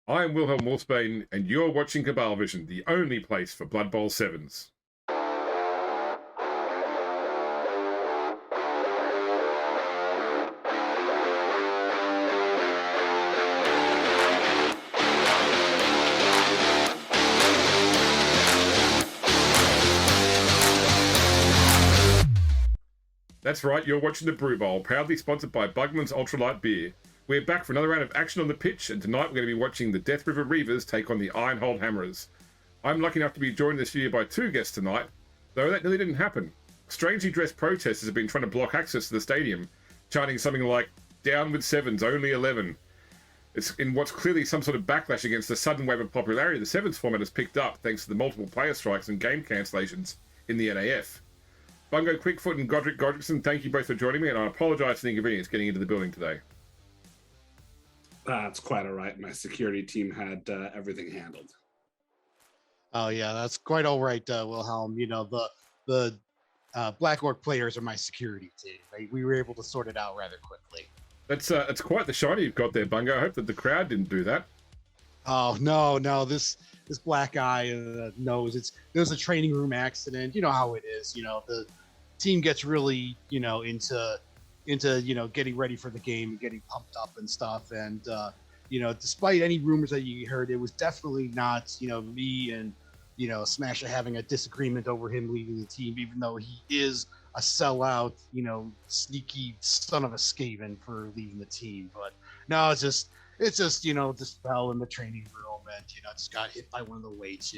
I'm Wilhelm Wolfsbane, and you're watching Cabal Vision, the only place for Blood Bowl 7s. That's right, you're watching the Brew Bowl, proudly sponsored by Bugman's Ultralight Beer. We're back for another round of action on the pitch, and tonight we're going to be watching the Death River Reaverz take on the Ironhold Hammerers. I'm lucky enough to be joined this year by two guests tonight, though that nearly didn't happen. Strangely dressed protesters have been trying to block access to the stadium, chanting something like, "Down with sevens, only 11." It's in what's clearly some sort of backlash against the sudden wave of popularity the sevens format has picked up thanks to the multiple player strikes and game cancellations in the NAF. Bungo Quickfoot and Godric Godrickson, thank you both for joining me, and I apologise for the inconvenience getting into the building today. That's quite all right. My security team had everything handled. Oh yeah, that's quite all right, Wilhelm. You know, the Black Orc players are my security team. We were able to sort it out rather quickly. It's quite the shiny you've got there, Bungo. I hope that the crowd didn't do that. Oh no, this black guy knows there's a training room accident. You know how it is. You know, the team gets really into getting ready for the game and getting pumped up and stuff. And despite any rumors that you heard, it was definitely not me and Smasher having a disagreement over him leaving the team, even though he is a sellout, sneaky son of a Skaven for leaving the team. But no, it's just just fell in the training room and just got hit by one of the weights.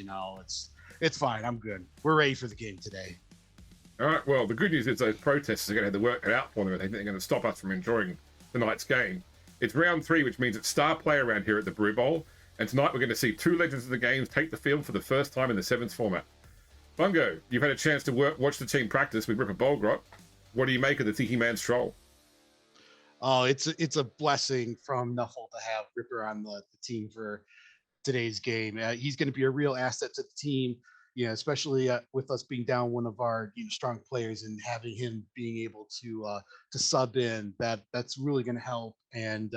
It's fine. I'm good. We're ready for the game today. All right, well, the good news is those protesters are going to have to work it out for them, and they think they're going to stop us from enjoying tonight's game. It's round 3, which means it's star play around here at the Brew Bowl, and tonight we're going to see two legends of the games take the field for the first time in the sevens format. Bungo, you've had a chance to watch the team practice with Ripper Bolgrot. What do you make of the Thinking Man's Troll? Oh, it's a blessing from Nuffle to have Ripper on the team for today's game. He's going to be a real asset to the team, especially with us being down one of our strong players, and having him being able to sub in. That's really going to help. And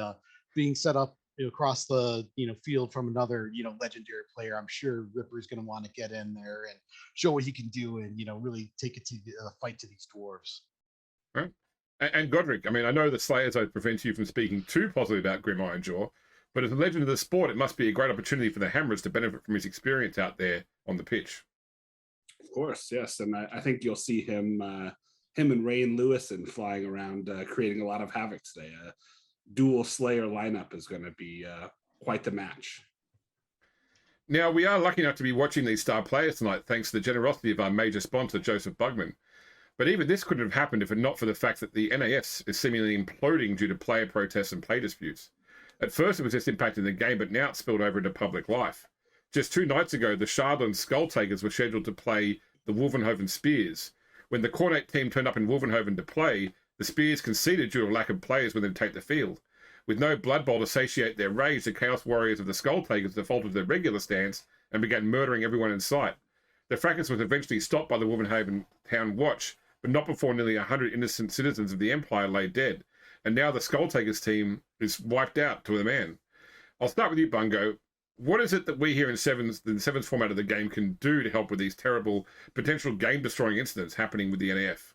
being set up across the field from another legendary player, I'm sure Ripper's going to want to get in there and show what he can do, and really take it to the fight to these dwarves. Right. And Godric, I mean, I know the Slayers Oath prevents you from speaking too positively about Grim Ironjaw, but as a legend of the sport, it must be a great opportunity for the Hammerers to benefit from his experience out there on the pitch. Of course, yes, and I think you'll see him and Rain Lewison flying around, creating a lot of havoc today. Dual Slayer lineup is going to be quite the match. Now, we are lucky enough to be watching these star players tonight, thanks to the generosity of our major sponsor, Joseph Bugman. But even this couldn't have happened if it not for the fact that the NAS is seemingly imploding due to player protests and play disputes. At first, it was just impacting the game, but now it's spilled over into public life. Just 2 nights ago, the Shardland Skulltakers were scheduled to play the Wolvenhoven Spears. When the Cornate team turned up in Wolvenhoven to play, the Spears conceded due to a lack of players when they take the field. With no Blood Bowl to satiate their rage, the Chaos Warriors of the Skulltakers defaulted to their regular stance and began murdering everyone in sight. The fracas was eventually stopped by the Wolvenhoven Town Watch, but not before nearly 100 innocent citizens of the Empire lay dead. And now the Skulltakers team is wiped out to the man. I'll start with you, Bungo. What is it that we here in the sevens format of the game can do to help with these terrible, potential game-destroying incidents happening with the NAF?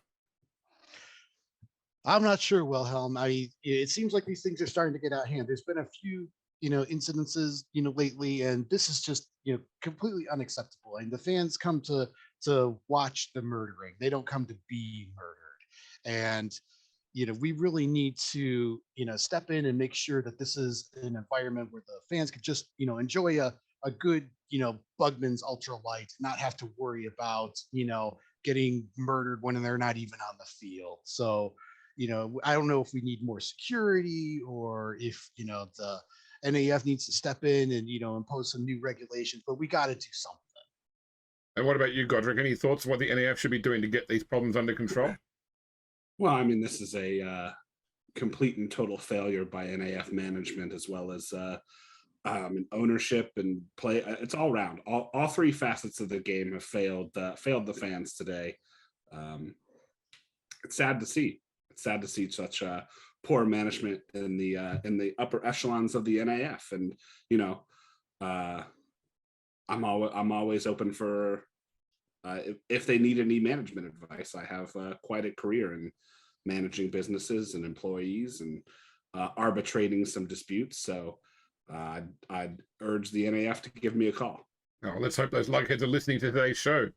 I'm not sure, Wilhelm. It seems like these things are starting to get out of hand. There's been a few, incidences, lately, and this is just, completely unacceptable. And the fans come to watch the murdering. They don't come to be murdered. And, we really need to, step in and make sure that this is an environment where the fans can just, enjoy a good, Bugman's Ultralight, not have to worry about, getting murdered when they're not even on the field. So, I don't know if we need more security, or if, the NAF needs to step in and, impose some new regulations, but we got to do something. And what about you, Godric? Any thoughts on what the NAF should be doing to get these problems under control? Well, I mean, this is a complete and total failure by NAF management, as well as ownership and play. It's all around. All 3 facets of the game have failed the fans today. It's sad to see. It's sad to see such poor management in the upper echelons of the NAF. And I'm always open for if they need any management advice. I have quite a career in managing businesses and employees and arbitrating some disputes. So I'd urge the NAF to give me a call. Oh, let's hope those lugheads are listening to today's show.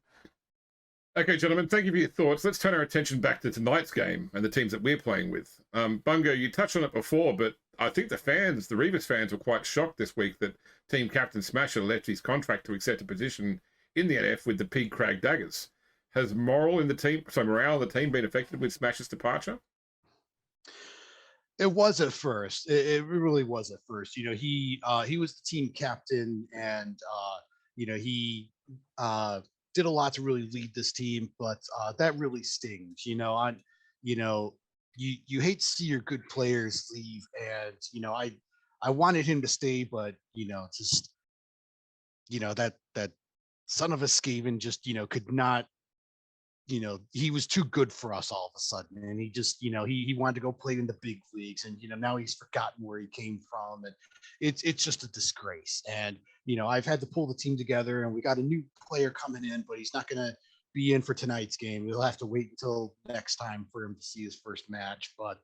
Okay, gentlemen, thank you for your thoughts. Let's turn our attention back to tonight's game and the teams that we're playing with. Bungo, you touched on it before, but I think the Reaverz fans were quite shocked this week that team captain Smasher left his contract to accept a position in the NF with the Pig Crag Daggers. Has morale in the team been affected with Smasher's departure? It was at first. It really was at first. He was the team captain, and he did a lot to really lead this team, but that really stings. You hate to see your good players leave, and I wanted him to stay, but just that son of a Skaven just could not. He was too good for us all of a sudden, and he just he wanted to go play in the big leagues, and now he's forgotten where he came from, and it's just a disgrace. And I've had to pull the team together, and we got a new player coming in, but he's not going to be in for tonight's game. We'll have to wait until next time for him to see his first match. But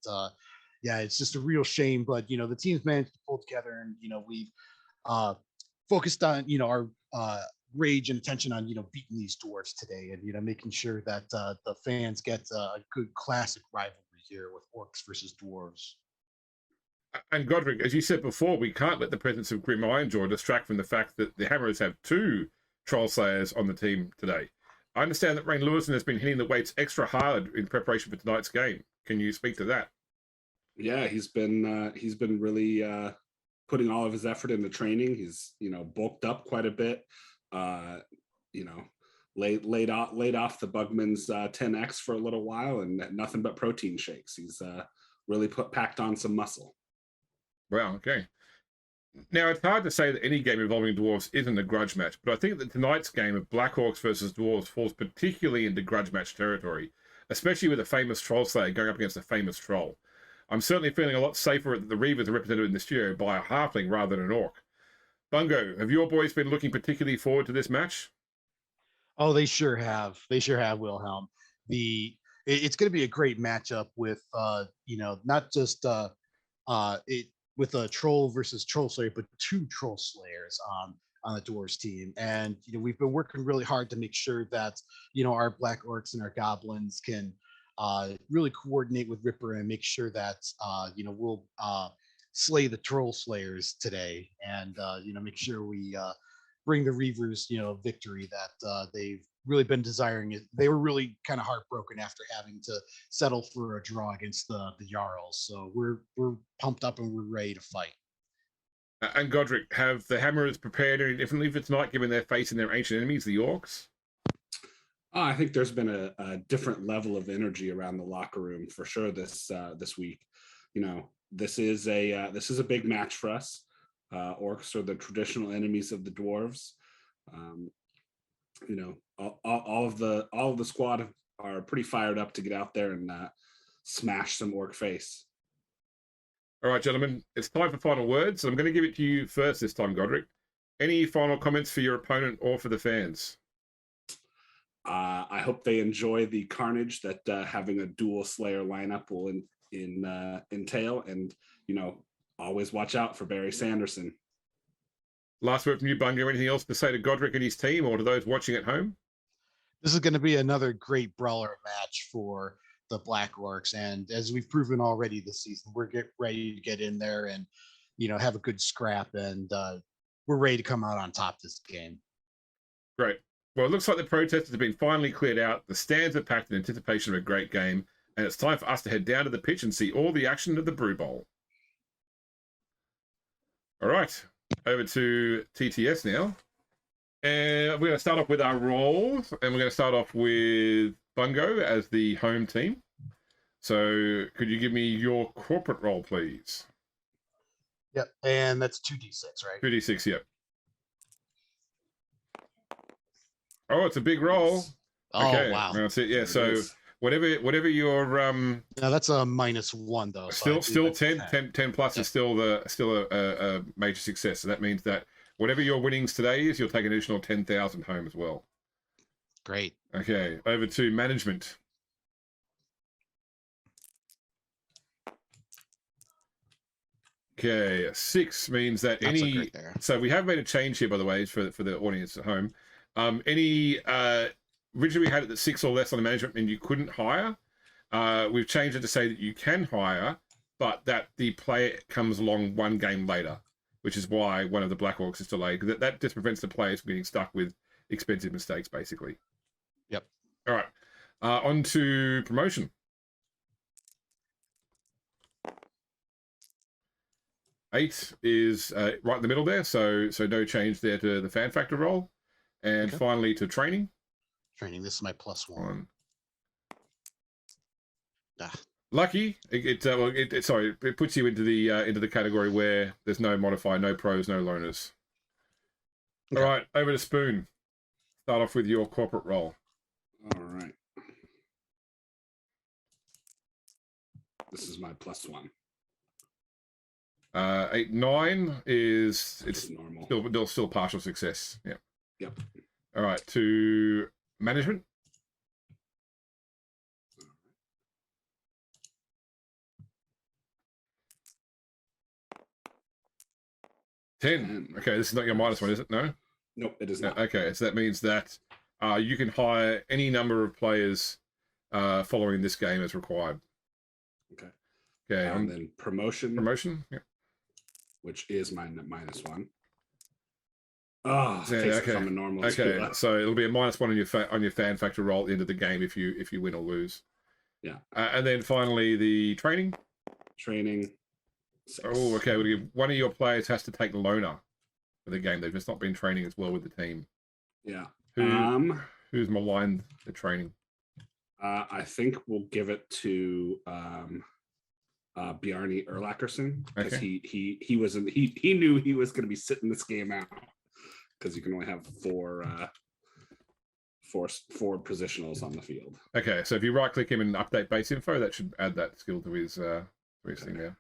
yeah, it's just a real shame. But the team's managed to pull together, and we've focused on our rage and attention on beating these dwarves today, and making sure that the fans get a good classic rivalry here with orcs versus dwarves. And Godric, as you said before, we can't let the presence of Grim Ironjaw distract from the fact that the Hammerers have 2 Troll Slayers on the team today. I understand that Rain Lewison has been hitting the weights extra hard in preparation for tonight's game. Can you speak to that? Yeah, he's been really putting all of his effort into training. He's bulked up quite a bit. Laid off the Bugman's 10x for a little while, and nothing but protein shakes. He's really packed on some muscle. Wow, okay. Now, it's hard to say that any game involving dwarves isn't a grudge match, but I think that tonight's game of Black Orcs versus dwarves falls particularly into grudge match territory, especially with a famous troll slayer going up against a famous troll. I'm certainly feeling a lot safer that the Reavers are represented in the studio by a halfling rather than an orc. Bungo, have your boys been looking particularly forward to this match? Oh, they sure have. They sure have, Wilhelm. It's going to be a great matchup with not just with a troll versus troll slayer, but 2 troll slayers on the dwarves team. And we've been working really hard to make sure that our Black Orcs and our goblins can really coordinate with Ripper and make sure that we'll slay the troll slayers today, and make sure we bring the Reavers victory that they've really been desiring. They were really kind of heartbroken after having to settle for a draw against the Jarls. So we're pumped up and we're ready to fight. And Godric, have the Hammerers prepared any differently for tonight, given they're facing their ancient enemies, the Orcs? I think there's been a different level of energy around the locker room for sure this week. This is a big match for us. Orcs are the traditional enemies of the dwarves. All of the squad are pretty fired up to get out there and smash some orc face. All right, gentlemen, it's time for final words. I'm going to give it to you first this time, Godric. Any final comments for your opponent or for the fans? I hope they enjoy the carnage that having a dual Slayer lineup will entail, and always watch out for Barry Sanderson. Last word from you, Bungo. Anything else to say to Godric and his team, or to those watching at home? This is going to be another great brawler match for the Black Orcs, and as we've proven already this season, we're ready to get in there and have a good scrap, and we're ready to come out on top this game. Great. Well, it looks like the protesters have been finally cleared out. The stands are packed in anticipation of a great game, and it's time for us to head down to the pitch and see all the action of the Brew Bowl. All right, over to TTS now. And we're going to start off with our roles, and we're going to start off with Bungo as the home team. So could you give me your corporate role, please? Yep, and that's 2d6, right? 2d6, yep. Oh, it's a big roll. Oh, okay. wow. That's it, yeah. So whatever your no, that's a -1 though. Still 10 plus is still a major success. So that means that Whatever your winnings today is, you'll take an additional 10,000 home as well. Great. Okay, over to management. Okay, 6 means that Not so any. great there. So we have made a change here, by the way, for the audience at home. Originally we had it at 6 or less on the management, and you couldn't hire. We've changed it to say that you can hire, but that the player comes along one game later, which is why one of the Black Orcs is delayed. Because that just prevents the players from getting stuck with expensive mistakes, basically. Yep. All right. On to promotion. 8 is right in the middle there, so no change there to the fan factor roll. And Okay. finally to training. Training. This is my +1. Lucky. It puts you into the category where there's no modifier, no pros, no loners. Okay. All right, over to Spoon. Start off with your corporate role. All right. This is my +1. 8, 9 is It's normal. still partial success. Yeah. Yep. All right, to management. Ten. Okay, this is not your -1, is it? No. Nope, it is No, not. okay, so that means that you can hire any number of players following this game as required. Okay. Okay, And then promotion, Yeah. which is my -1. Oh, Yeah, okay. okay. So I'm a normal. Okay, so it'll be a -1 on your fan factor roll at the end of the game if you win or lose. Yeah. And then finally the training. Training. 6. Oh, okay. We'll give one of your players has to take loner for the game. They've just not been training as well with the team. Yeah. Who's maligned the training? I think we'll give it to Bjarni Erlacherson, because Okay. he knew he was going to be sitting this game out, because you can only have four positionals on the field. Okay, so if you right click him and update base info, that should add that skill to his thing there.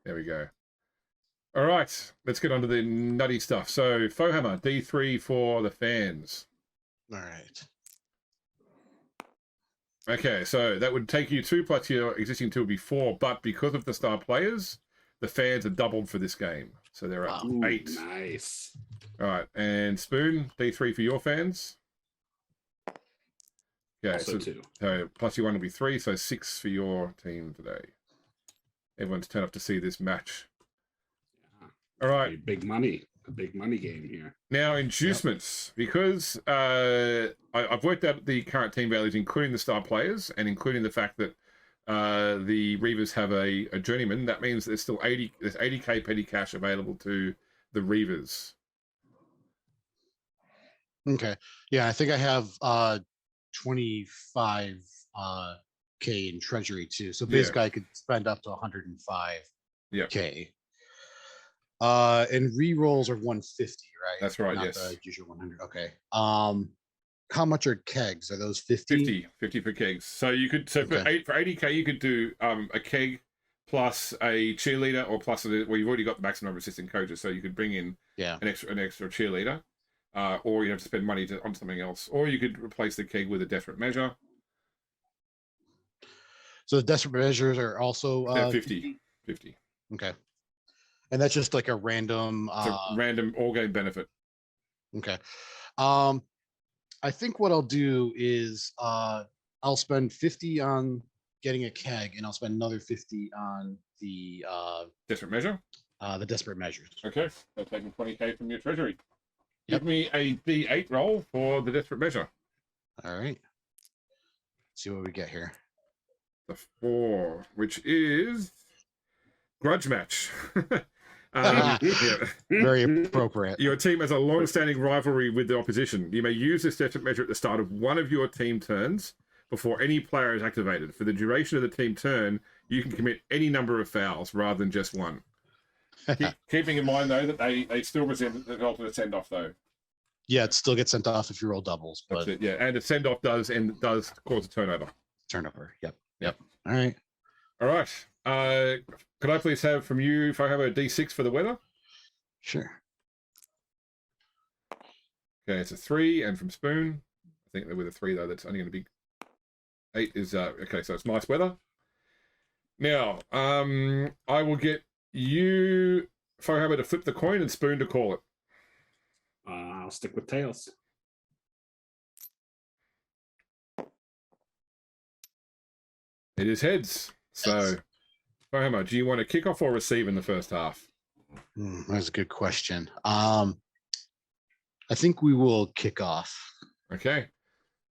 There we go. All right, let's get on to the nutty stuff. So Fohammer, D3 for the fans. All right. Okay, so that would take you 2 plus your existing 2 would be 4, but because of the star players, the fans are doubled for this game. So they're at Ooh, 8. Nice. All right, and Spoon, D3 for your fans. Okay, Also 2. so plus your 1 will be 3, so 6 for your team today. Everyone's turned up to see this match. Yeah. All right. Big money. A big money game here. Now, inducements, because I've worked out the current team values, including the star players and including the fact that the Reavers have a journeyman. That means there's still 80k petty cash available to the Reavers. Okay. Yeah, I think I have 25 K in treasury too. So basically I could spend up to 105 K. And re-rolls are 150, right? That's right. Not Yes. the usual 100. Okay. How much are kegs? Are those 50? 50 for kegs. So you could for 80k you could do a keg plus a cheerleader, or plus you've already got the maximum number of assistant coaches, so you could bring in an extra cheerleader, or you have to spend money on something else, or you could replace the keg with a desperate measure. So the desperate measures are also 50. Okay. And that's just like a random It's a random all game benefit. Okay. I think what I'll do is I'll spend 50 on getting a keg, and I'll spend another 50 on the desperate measure. The desperate measures. Okay. So taking 20k from your treasury. Yep. Give me a D8 roll for the desperate measure. All right. Let's see what we get here. The 4, which is grudge match. Very appropriate. Your team has a long-standing rivalry with the opposition. You may use this desperate measure at the start of one of your team turns before any player is activated. For the duration of the team turn, you can commit any number of fouls rather than just one. Keeping in mind, though, that they still resent the alternate send-off, though. Yeah, it still gets sent off if you roll doubles. But That's it, yeah. And a send-off does cause a turnover. Turnover. Yep. All right. All right. Could I please have from you, if I have a D6 for the weather? Sure. Okay, it's a 3, and from Spoon, I think with a 3 though, that's only going to be 8 is okay. So it's nice weather. Now, I will get you, Fohammer, to flip the coin and Spoon to call it. I'll stick with tails. It is heads. So, Fohammer, do you want to kick off or receive in the first half? That's a good question. I think we will kick off. Okay.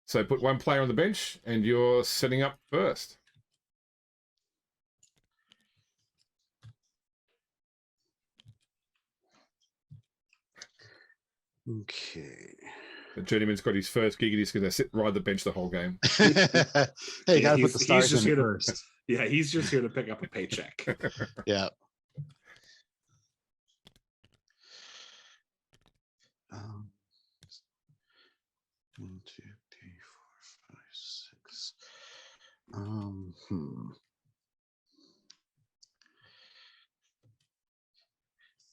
So put one player on the bench, and you're setting up first. Okay. The journeyman's got his first gig, and he's going to sit ride the bench the whole game. Hey, gotta put the stars just in here first. Yeah, he's just here to pick up a paycheck. Yeah. One, two, three, four, five, six. I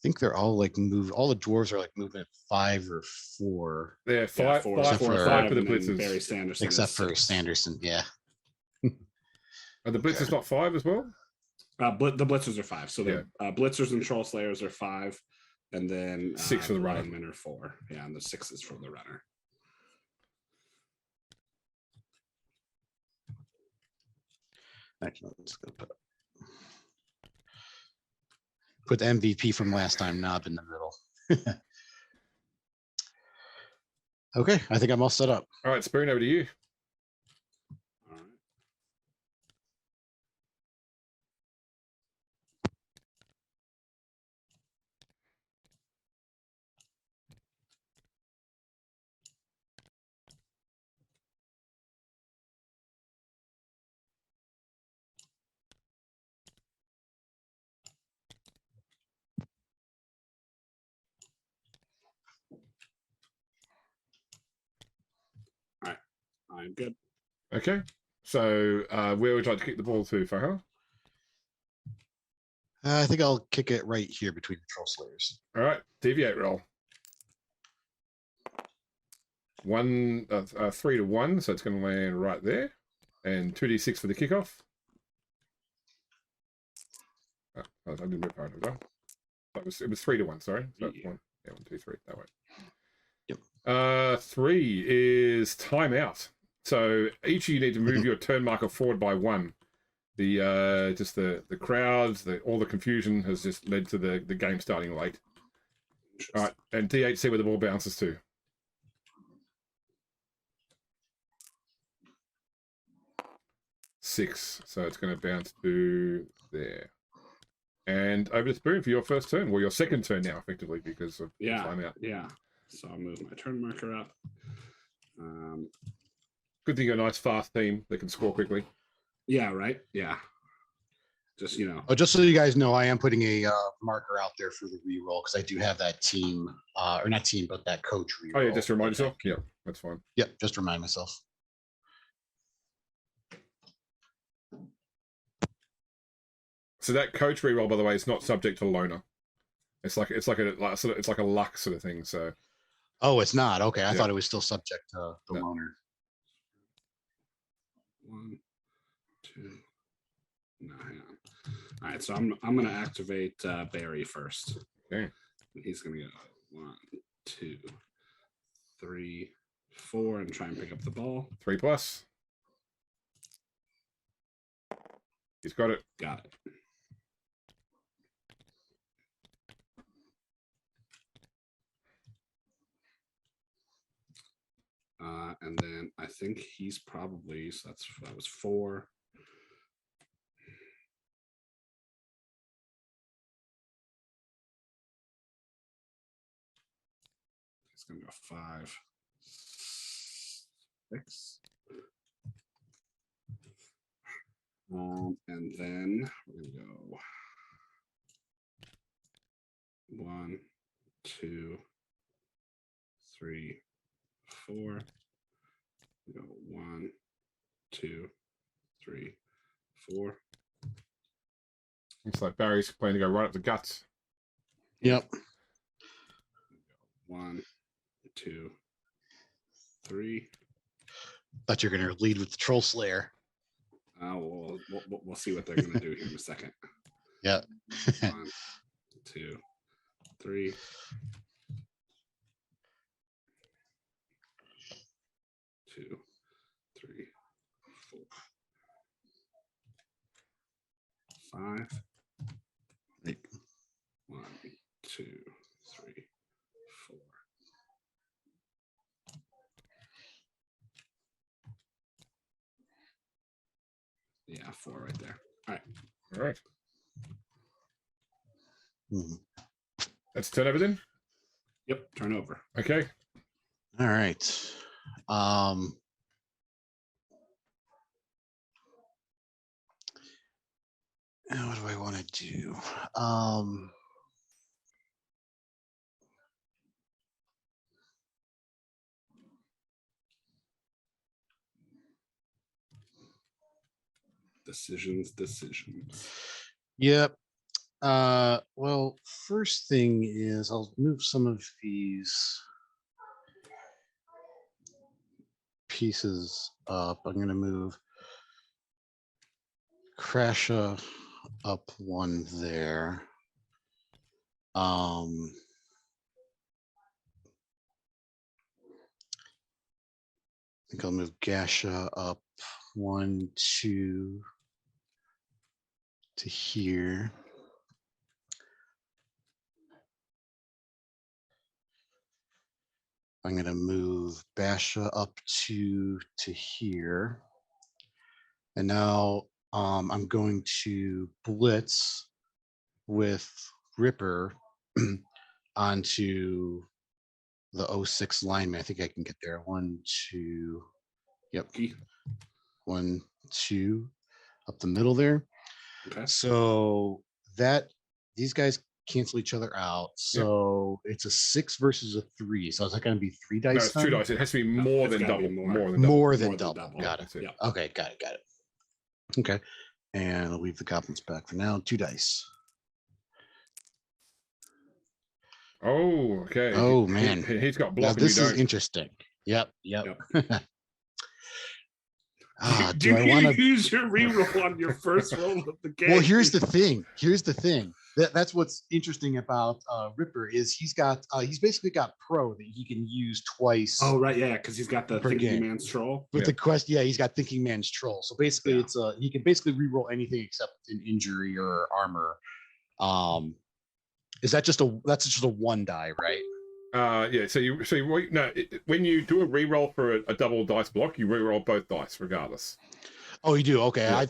think they're all like move. All the dwarves are like moving at 5 or 4. Yeah, five for the blitzers. Barry Sanderson, except for Sanderson. Yeah. Are the blitzers not 5 as well? The blitzers are 5. So the blitzers and troll slayers are 5, and then 6 for the runner. linemen are 4. Yeah, and the 6 is from the runner. Actually, I'm just gonna put the MVP from last time, Knob, in the middle. Okay, I think I'm all set up. All right, Spoon, over to you. All right. I'm good. Okay. So where would you like to kick the ball to, Fahar? I think I'll kick it right here between the troll slayers. All right, deviate roll. 3 to 1, so it's going to land right there. And 2d6 for the kickoff. Oh, I didn't move part of it. It was 3 to 1, sorry. So Yeah. 1, 2, 3, that way. Yep. 3 is timeout. So each of you need to move your turn marker forward by 1. The crowds, all the confusion has just led to the game starting late. All right, and D8, see where the ball bounces to. Six, so it's going to bounce to there. And over to Spoon for your first turn. Well, your second turn now, effectively, because of timeout. Yeah. So I'll move my turn marker up. Good thing you're a nice, fast team that can score quickly. Yeah, right. Yeah. Just, Oh, just so you guys know, I am putting a marker out there for the reroll because I do have that team, or not team, but that coach reroll. Oh, yeah, just to remind yourself? Yeah, that's fine. Yep, just to remind myself. So that coach reroll, by the way, is not subject to loner. It's like a luck sort of thing. So. Oh, it's not. Okay, I thought it was still subject to the loner. 1, 2. No, hang on. All right, so I'm going to activate Barry first. Okay. He's going to go 1, 2, 3, 4, and try and pick up the ball. 3+. He's got it. Got it. And then I think he's probably, so that was 4. He's going to go 5, 6. And then we're going to go 1, 2, 3, 4. Go 1, 2, 3, 4. Looks like Barry's planning to go right up the guts. Yep. 1, 2, 3. Thought you're gonna lead with the Troll Slayer. We'll see what they're gonna do here in a second. Yeah. 1, 2, 3. 2, 3, 4, 5. 1, 2, 3, 4. Yeah, 4 right there. All right. All right. Mhm. Let's turn everything. Yep. Turn over. Okay. All right. Now what do I want to do? Decisions. Yep. Well, first thing is I'll move some of these pieces up. I'm going to move Crasha up 1 there. I think I'll move Gasha up 1, 2 to here. I'm going to move Basha up 2 to here. And now I'm going to blitz with Ripper onto the 06 lineman. I think I can get there. 1, 2. Yep. 1, 2 up the middle there. Okay. So that these guys cancel each other out. So it's a 6 versus a 3. So is that going to be 3 dice? No, it's 2 dice. It has to be more than double. More than double. Got it. Yeah. Okay, got it. Okay. And I'll leave the goblins back for now. 2 dice. Oh, okay. Oh, man. He's got Now, block. this and you is don't. interesting. Yep. Do I want to use your reroll on your first roll of the game? Well, here's the thing. That's what's interesting about Ripper is he's basically got pro that he can use twice. Oh, right, yeah, because he's got the per Thinking game. Man's Troll. With the quest, he's got Thinking Man's Troll. So basically, it's he can basically reroll anything except an injury or armor. Is that just that's just a 1 die, right? Yeah. When you do a reroll for a double dice block, you reroll both dice regardless. Oh, you do. Okay. Yeah.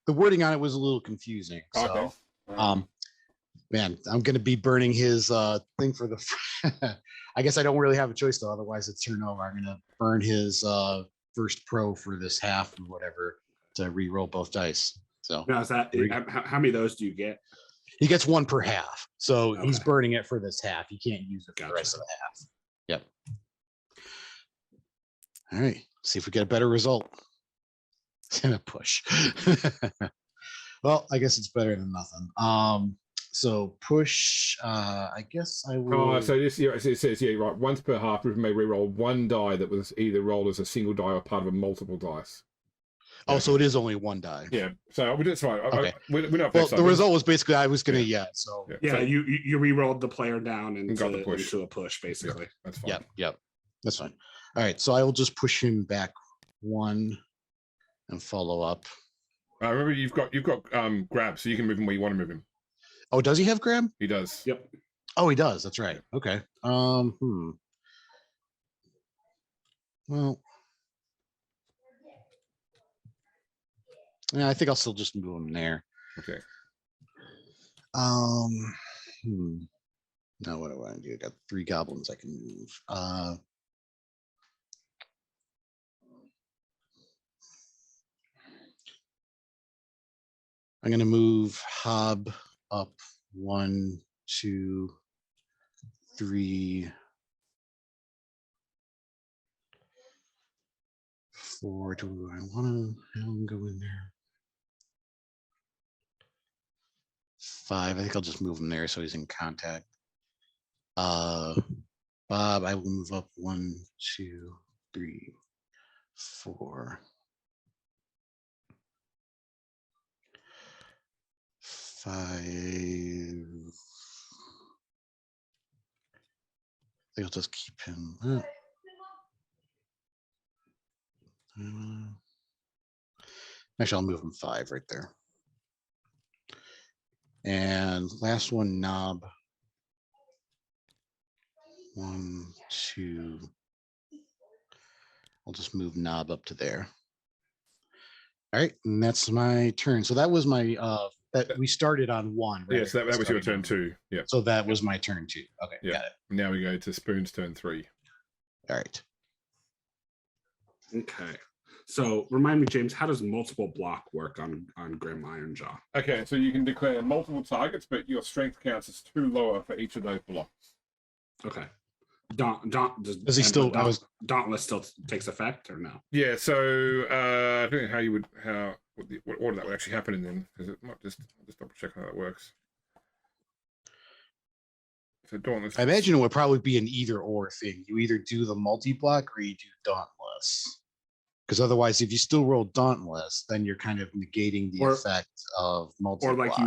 The wording on it was a little confusing. So, Okay. Man, I'm going to be burning his thing for the. I guess I don't really have a choice though. Otherwise, it's turn over. I'm going to burn his first pro for this half or whatever to re-roll both dice. So now, is that how many of those do you get? He gets 1 per half. So he's burning it for this half. He can't use it for the rest of the half. Yep. All right. See if we get a better result. And a push. Well, I guess it's better than nothing. So push. I guess I will. Oh, so this it says right. Once per half, River may reroll 1 die that was either rolled as a single die or part of a multiple dice. Oh, so it is only 1 die. Yeah. So that's right. Okay. We're not. Well, the result was basically I was gonna So yeah, you re-rolled the player down got the push. into a push basically. Yeah, that's fine. Yep. That's fine. All right. So I will just push him back 1 and follow up. Remember, you've got grab, so you can move him where you want to move him. Oh, does he have grab? He does. Yep. Oh, he does. That's right. Okay. Well, yeah, I think I'll still just move him there. Okay. Now what do I do? I got 3 goblins I can move. I'm going to move Hob up 1, 2, 3, 4. Do I want to have him go in there? 5. I think I'll just move him there so he's in contact. Bob, I will move up 1, 2, 3, 4, 5. I think I'll just keep him. Actually, I'll move him 5 right there. And last one, knob. 1, 2. I'll just move knob up to there. All right, and that's my turn. So that was my that we started on 1. Right? Yes, that was your turn 2. Yeah. So that was my turn 2. Okay, Yeah. got it. Now we go to Spoon's turn 3. All right. Okay. So remind me, James, how does multiple block work on Grim Ironjaw? Okay, so you can declare multiple targets, but your strength counts as 2 lower for each of those blocks. Okay. Does he still? Dauntless still takes effect or no? Yeah. So I don't know what order that would actually happen in then, because it might just double check how that works. So Dauntless. I imagine it would probably be an either or thing. You either do the multi-block or you do Dauntless. Because otherwise, if you still roll Dauntless, then you're kind of negating the effect of multi-block. Or like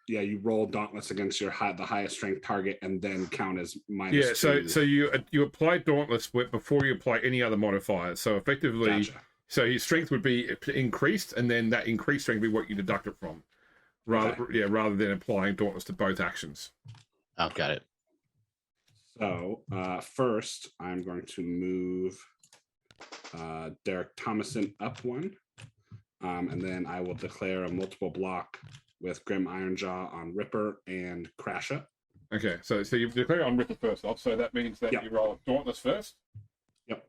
you roll Dauntless against the highest strength target and then count as minus. Yeah, 2. so you apply Dauntless before you apply any other modifiers. So effectively, Gotcha. So his strength would be increased, and then that increased strength would be what you deduct it from, rather than applying Dauntless to both actions. Oh, got it. So first, I'm going to move Derek Thomason up 1, and then I will declare a multiple block with Grim Ironjaw on Ripper and Crasher. Okay, so you declare on Ripper first off, so that means that you roll Dauntless first. Yep.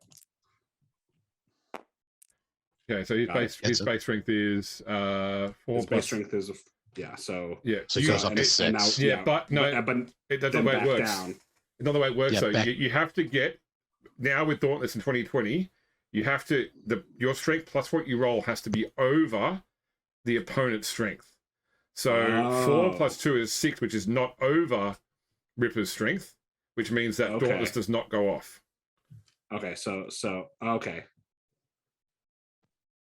Okay, so his base strength is 4 His plus. base strength is So it goes up to 6. But that's the way it works. Down. Not the way it works. Yeah, so you have to get now with Dauntless in 2020. You have to your strength plus what you roll has to be over the opponent's strength. So 4 plus 2 is 6, which is not over Ripper's strength, which means that Dauntless does not go off. Okay, so okay.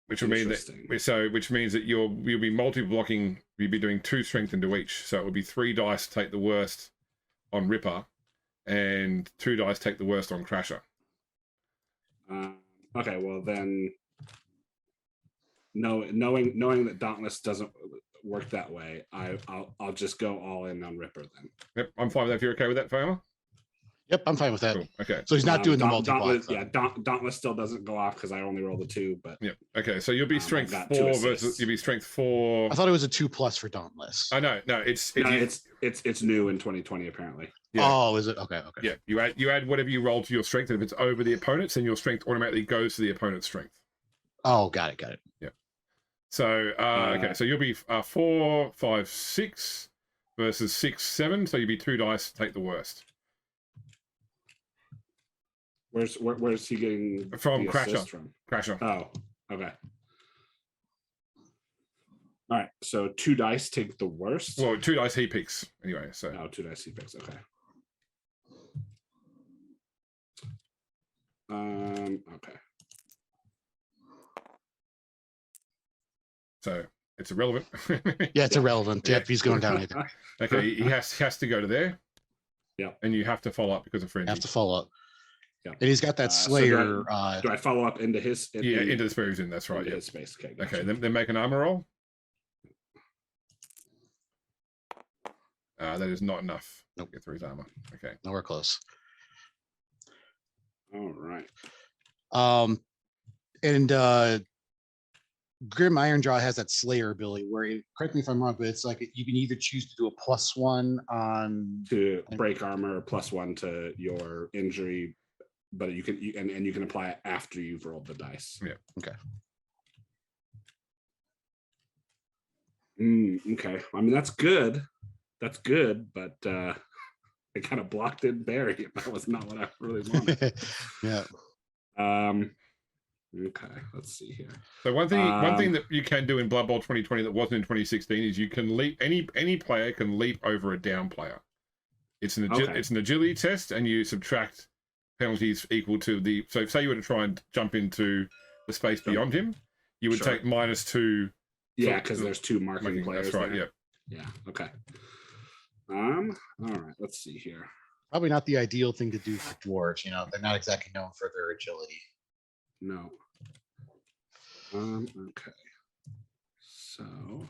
Which would mean that you'll be multi-blocking. You'll be doing 2 strength into each. So it would be 3 dice take the worst on Ripper, and 2 dice take the worst on Crasher. Okay, well then, knowing that Dauntless doesn't work that way, I'll just go all in on Ripper then. Yep, I'm fine with that. If you're okay with that, Fiona? Yep, I'm fine with that. Cool. Okay. So he's not doing the multi-block. Dauntless still doesn't go off because I only roll the 2. But yep. Okay, so you'll be strength 4 versus you'll be strength 4. I thought it was a 2+ for Dauntless. I know. No, it's new in 2020 apparently. Yeah. Oh, is it? Okay. Yeah, you add whatever you roll to your strength, and if it's over the opponent's, then your strength automatically goes to the opponent's strength. Oh, got it. Yeah. So okay, so you'll be 4, 5, 6 versus 6, 7. So you'll be 2 dice. Take the worst. Where's he getting from Crasher? Crasher. Oh, okay. All right, so 2 dice take the worst. Well, 2 dice he picks anyway. So 2 dice he picks. Okay. Okay. So it's irrelevant. Yeah, it's irrelevant. Yep, he's going down either. Okay, he has to go to there. Yeah, and you have to follow up because of frenzy. Have to follow up. Yeah, and he's got that Slayer. So do I follow up into his? Into the space in. That's right. Into his space. Okay. Gotcha. Okay. Then make an armor roll. That is not enough. Nope. Get through his armor. Okay. Nowhere close. All right. And Grim Ironjaw has that Slayer ability where, correct me if I'm wrong, but it's like you can either choose to do a +1 on to break armor, +1 to your injury, but you can apply it after you've rolled the dice. Yeah. Okay. Okay. I mean, that's good. That's good, but I kind of blocked it and buried. That was not what I really wanted. Yeah. Okay, let's see here. So one thing that you can do in Blood Bowl 2020 that wasn't in 2016 is you can leap. Any player can leap over a down player. It's an agility test, and you subtract penalties equal to the. So, say you were to try and jump into the space beyond him, you would take -2. Yeah, because there's 2 marking players. That's right. There. Yeah. Yeah. Okay. All right. Let's see here. Probably not the ideal thing to do for dwarves. They're not exactly known for their agility. No. Okay. So.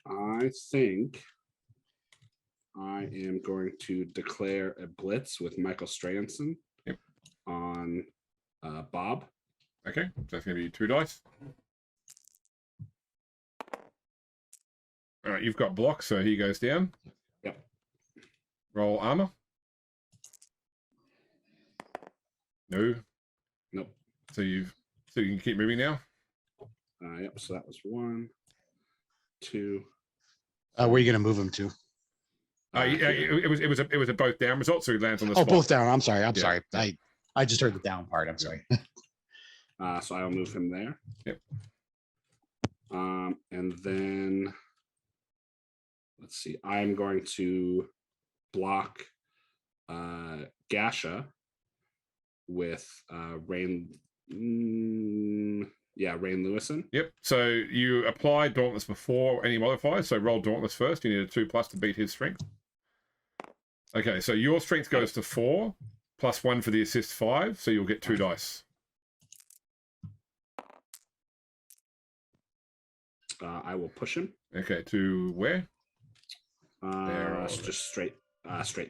I think I am going to declare a blitz with Michael Strahanson on Bob. Okay, so that's going to be 2 dice. All right, you've got block, so he goes down. Yep. Roll armor. No. Nope. So you can keep moving now. Yep. So that was 1, 2. Where are you going to move him to? It was a both down result, so he lands on the spot. Both down. I'm sorry. Sorry. I just heard the down part. I'm sorry. So I'll move him there. Yep. And then let's see. I'm going to block Gasha with Rain. Rain Lewison. Yep. So you apply Dauntless before any modifiers. So roll Dauntless first. You need a 2+ to beat his strength. Okay, so your strength goes to 4, +1 for the assist 5. So you'll get 2 dice. I will push him. Okay, to where? Just straight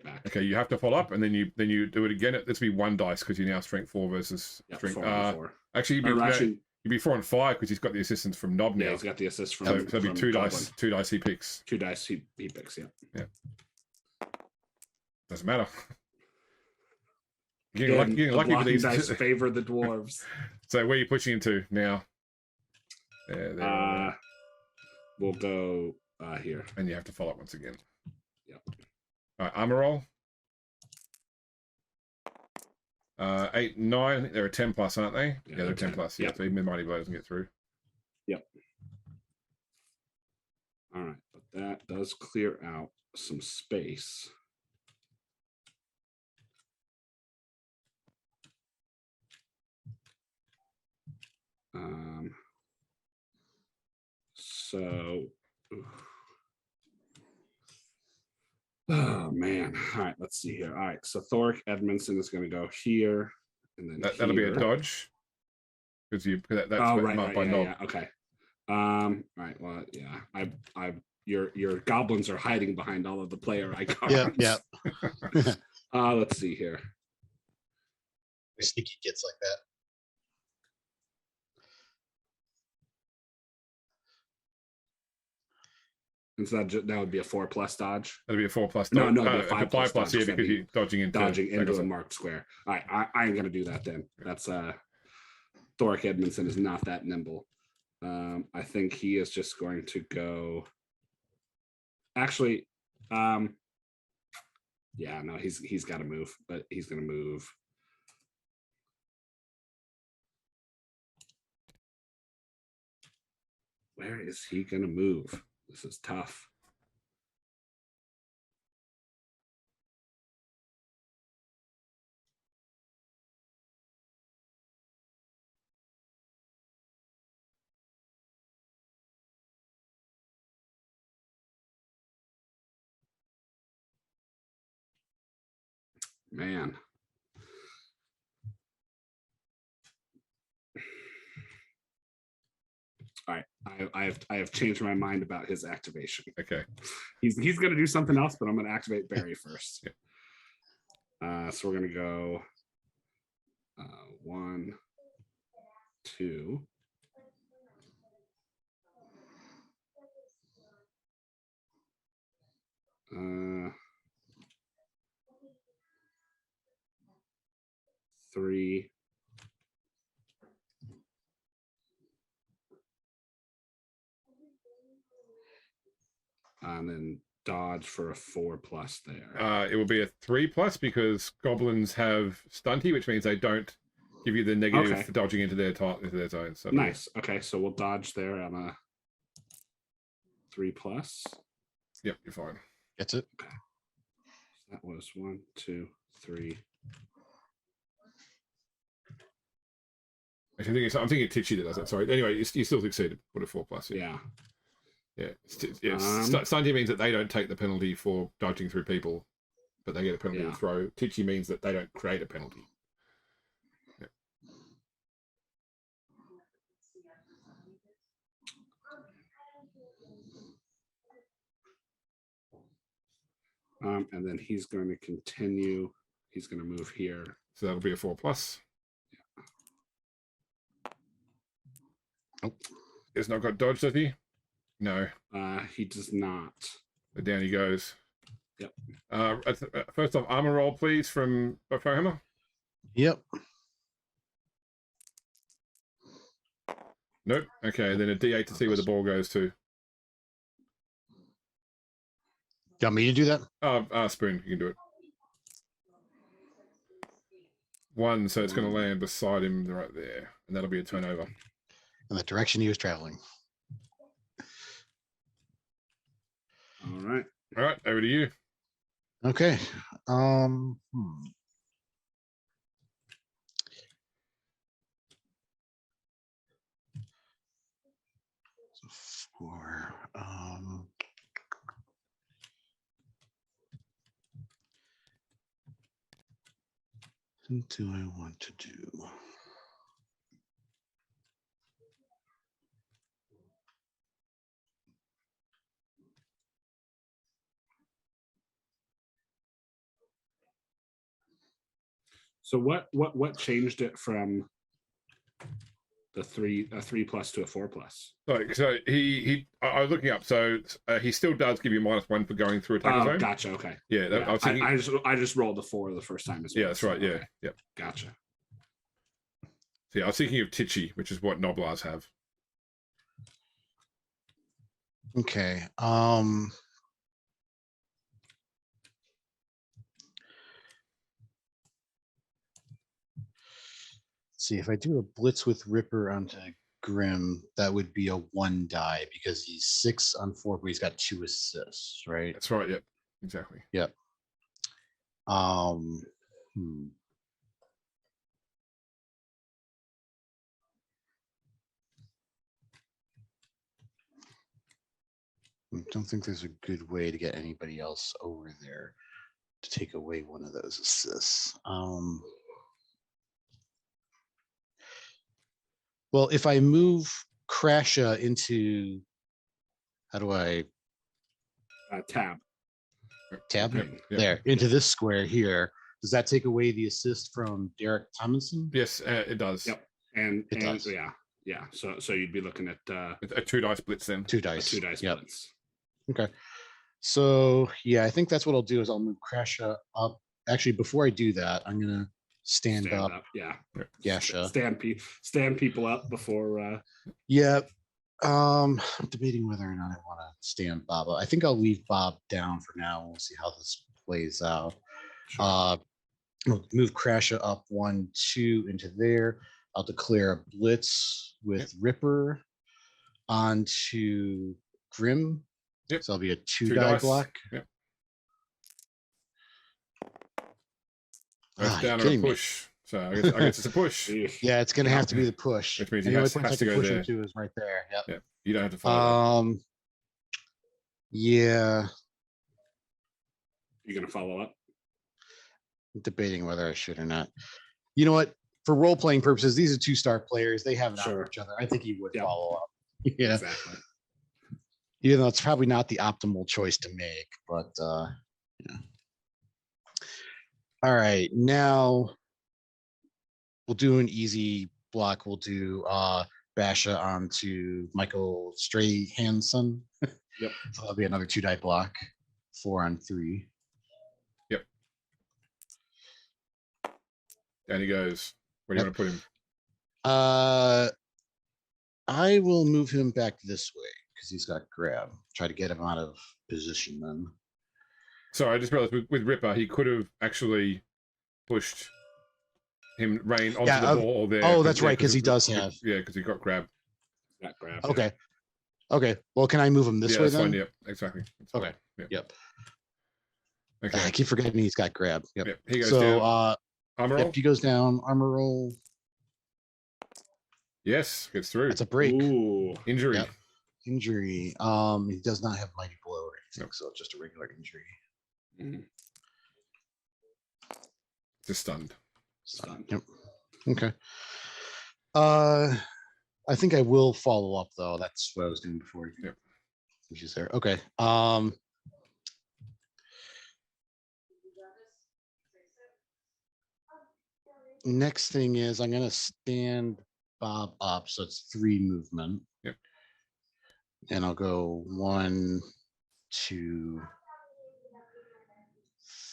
back. Okay, you have to follow up, and then you do it again. This will be 1 dice because you're now strength 4 versus strength 4. Actually, you'd be 4 and 5 because he's got the assistance from Nob now. Yeah, he's got the assist from. So it'll be 2 dice. Goblin. 2 dice he picks. 2 dice he picks. Yeah. Doesn't matter. You're lucky with these dice favor the dwarves. So where are you pushing him to now? There. We'll go here, and you have to follow up once again. Yep. All right, armor roll. 8, 9. I think they're a 10+, aren't they? Yeah, they're 10+. Yeah, so even the mighty blow doesn't get through. Yep. All right, but that does clear out some space. So, oh man. All right, let's see here. All right, so Thoric Edmondson is going to go here, and then that'll be a dodge because that's marked by Nob. Yeah, okay. All right. Well, yeah. Your goblins are hiding behind all of the player icons. Yeah. Let's see here. Sneaky kids like that. And so that would be a 4+ dodge. That'd be a 4+. No, it'd be a 5+ 5+, yeah, because you're dodging into a marked square. All right, I ain't gonna do that then. That's Thoric Edmondson is not that nimble. I think he is just going to go. Actually, yeah, no, he's got to move, but he's gonna move. Where is he gonna move? This is tough. Man. All right, I have changed my mind about his activation. Okay, he's going to do something else, but I'm going to activate Barry first. So we're going to go 1, 2. Three. And then dodge for a 4+ there. It will be a 3+ because goblins have stunty, which means they don't give you the negative for dodging into their zone. So nice. Okay, so we'll dodge there on a 3+. Yep, you're fine. Gets it. That was 1, 2, 3. Actually, I'm thinking Tichy that does that. Sorry. Anyway, you still succeeded. What a 4+. Yeah. Stunty means that they don't take the penalty for dodging through people, but they get a penalty to throw. Tichy means that they don't create a penalty. Yeah. And then he's going to continue. He's going to move here. So that'll be a 4+. Nope. It's not got dodge, does he? No. He does not. But down he goes. Yep. First off, armor roll, please, from Hammer. Yep. Nope. Okay, then a D8 to see where the ball goes to. Got me to do that? Spoon, you can do it. 1, so it's going to land beside him right there, and that'll be a turnover. In the direction he was traveling. All right. All right, over to you. Okay. So 4. What do I want to do? So what changed it from the a 3+ to a 4+? So I was looking up. So he still does give you -1 for going through attacker zone. Gotcha. Okay. Yeah, I was thinking. I just rolled the 4 the first time as well. Yeah, that's right. Yeah, okay. Yep. Gotcha. So yeah, I was thinking of Tichy, which is what Noblars have. Okay. See, if I do a blitz with Ripper onto Grim, that would be a 1 die because he's 6 on 4, but he's got 2 assists, right? That's right. Yep. Exactly. Yep. I don't think there's a good way to get anybody else over there to take away one of those assists. Well, if I move Crasha into, how do I Tab? Tab Yep. there into this square here? Does that take away the assist from Derek Tomlinson? Yes, it does. Yep. And It does. Yeah. So you'd be looking at A 2 dice blitz then. 2 dice. 2 dice Yep. blitz. Okay. So yeah, I think that's what I'll do is I'll move Crasha up. Actually, before I do that, I'm gonna stand up. Yeah. Yasha. Stand people up before. Yeah. I'm debating whether or not I want to stand Bob. I think I'll leave Bob down for now. We'll see how this plays out. Sure. We'll move Crasha up 1, 2 into there. I'll declare a blitz with Ripper onto Grim. Yep. So I'll be a 2 2 die dice. block. Yep. Ah, Goes down you're on a kidding me. push. So I guess it's a push. Yeah, it's gonna have to be the push. Which means And he the only has place I to can go push there. him to is right there. Yep. Yeah. You don't have to follow. Yeah. You gonna follow up? I'm debating whether I should or not. You know what? For role playing purposes, these are 2-star players. They have an eye Sure. for each other. I think he would Yeah. follow up. Yeah. Exactly. Even though it's probably not the optimal choice to make, but yeah. All right, now we'll do an easy block. We'll do Basha onto Michael Strahanson. Yep. So that'll be another 2 die block, 4 on 3. Yep. Down he goes. Where do you want to put him? I will move him back this way because he's got grab. Try to get him out of position then. Sorry, I just realized with Ripper, he could have actually pushed him Rain onto the ball there. Oh, that's right, because he does have. Yeah, because he got grab. That grab. Okay. Okay. Well, can I move him this Yeah, way that's then? fine. Yep, exactly. That's Okay. fine. Yep. Yep. Okay. I keep forgetting he's got grab. Yep. Yep. He goes So down. Armor roll. yep, he goes down. Armor roll. Yes, gets through. That's a break. Ooh. Injury. Yep. Injury. He does not have mighty blow or anything, Nope. so it's just a regular injury. Mhm. Just stunned. Stunned. Yep. Okay. I think I will follow up though. That's what I was doing before. Yep. She's there. Okay. Next thing is I'm gonna stand Bob up, so it's 3 movement. Yep. And I'll go 1, 2,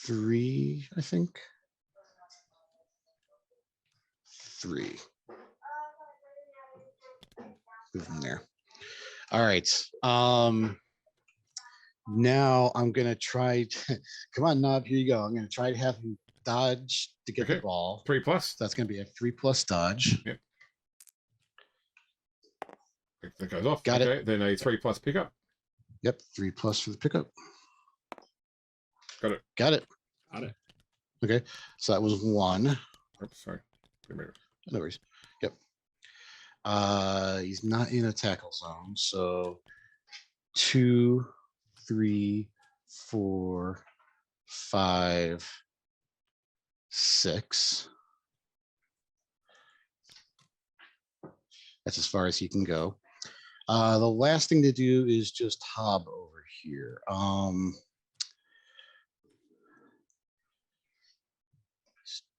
3, I think. 3. Move him there. All right. Now I'm gonna try to come on, Knob. Here you go. I'm gonna try to have him dodge to get the Okay. ball. 3+. So that's gonna be a 3+ dodge. Yep. That goes off. Got okay. Then a 3+ pickup. Yep, 3+ for the pickup. Got it. Got it. Got it. Okay, so that was 1. Oops, sorry. No worries. Yep. He's not in a tackle zone, so 2, 3, 4, 5, 6. That's as far as he can go. The last thing to do is just hob over here.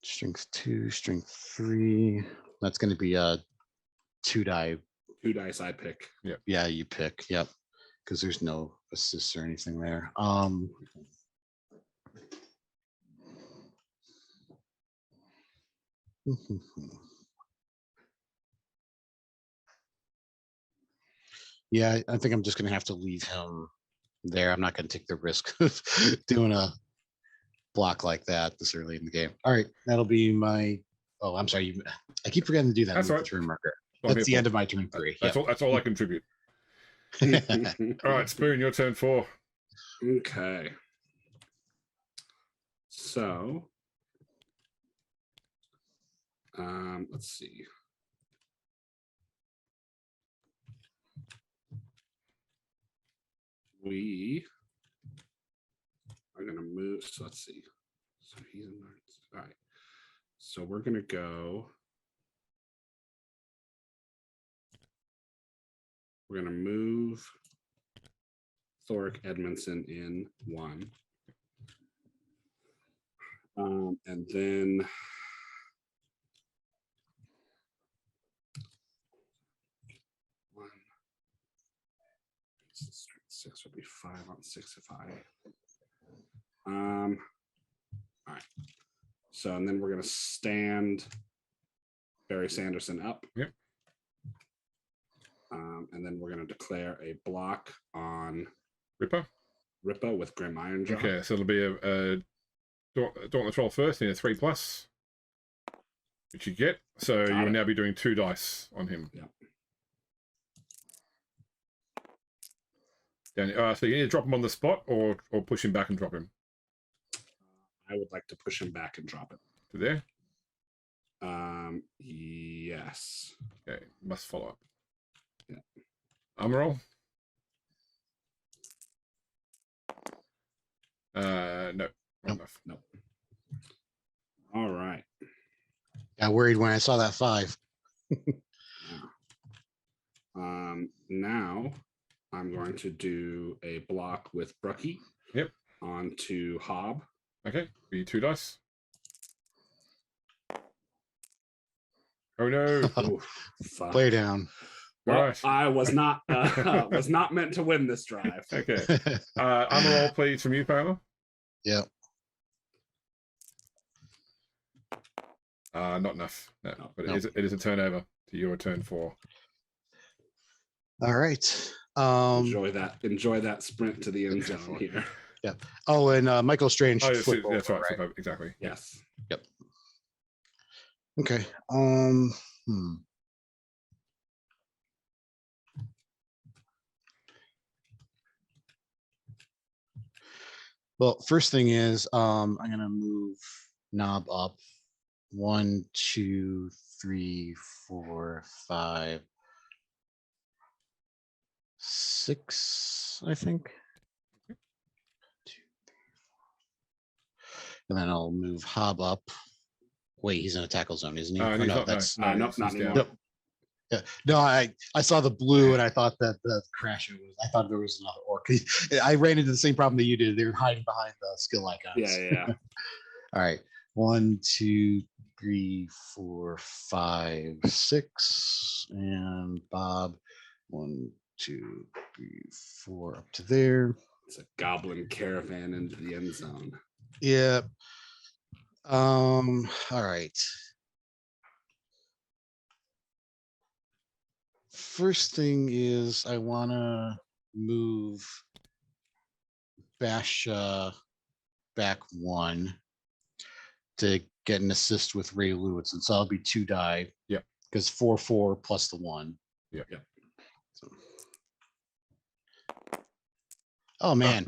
Strength 2, strength 3. That's going to be a 2 die. 2 dice I pick. Yeah, you pick. Yep, because there's no assists or anything there. Yeah, I think I'm just going to have to leave him there. I'm not going to take the risk of doing a block like that this early in the game. All right, that'll be my. Oh, I'm sorry. I keep forgetting to do that. That's with right. the turn marker. Well, That's the end of my turn 3. That's all. That's all I contribute. All right, Spoon, your turn 4. Okay. So, let's see. We are going to move. So let's see. So he's in. All right. So we're going to go. We're going to move Thoric Edmondson in 1. And then one, 6 would be 5 on 6 if I. All right. So, and then we're going to stand Barry Sanderson up. Yep. And then we're going to declare a block on Ripper. with Grim Ironjaw. Okay, so it'll be a Dauntless roll first and a 3+, which you get. So Got you'll it. now be doing 2 dice on him. Yep. Then, so you need to drop him on the spot or push him back and drop him. I would like to push him back and drop it. To there. Yes. Okay, must follow up. Yeah. Armor roll. No. Not enough. Nope. All right. Got worried when I saw that 5. Now I'm going to do a block with Brucky. Yep. Onto Hob. Okay, be 2 dice. Oh no! Oof, fuck. Play down. Well, Right. I was not meant to win this drive. Okay. Armor roll, please, from you, Paolo. Yeah. Not enough. No, but No. it is a turnover to your turn 4. All right. Enjoy that sprint to the end zone here. Yeah. Oh, and Michael Strange. Oh, yes, flipped that's over, right. Exactly. Yes. Yep. Okay. Well, first thing is, I'm gonna move Knob up 1, 2, 3, 4, 5, 6, I think. And then I'll move Hob up. Wait, he's in a tackle zone, isn't he? Or He's no, not, that's no, nope, he's not down. anymore. Nope. Yeah. No, I saw the blue and I thought that the Crasher was. I thought there was another orc. I ran into the same problem that you did. They were hiding behind the skill icons. Yeah. All right. 1, 2, 3, 4, 5, 6, and Bob. 1, 2, 3, 4 up to there. It's a goblin caravan into the end zone. Yeah. All right. First thing is I want to move Basha back 1 to get an assist with Ray Lewis, and so I'll be 2 die. Yep. Because 4/4 plus the 1. Yep. So. Oh man.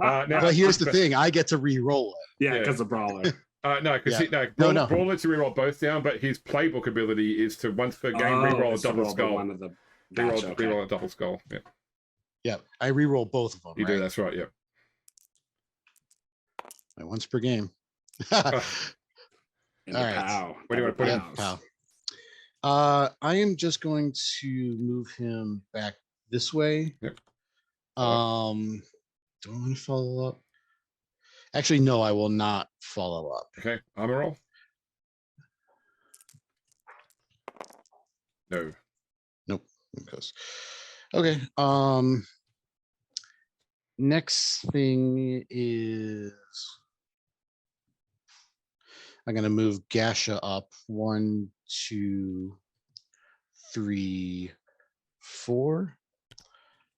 Now, But here's the thing: I get to re-roll it. Yeah, because of Brawler. No, because No. Brawl lets you reroll both down, but his playbook ability is to once per game reroll a it's to double roll the skull. one of the Reroll, okay. reroll a double skull. Yeah, Yeah, I re-roll both of them. you right? do. That's right. Yeah. Once per game. And All the right. pow. Where do you want to put him? Pow. I am just going to move him back this way. Yep. Do I want to follow up? Actually, no, I will not follow up. Okay, armor roll. No. Nope. Because okay. Next thing is I'm gonna move Gasha up 1, 2, 3, 4.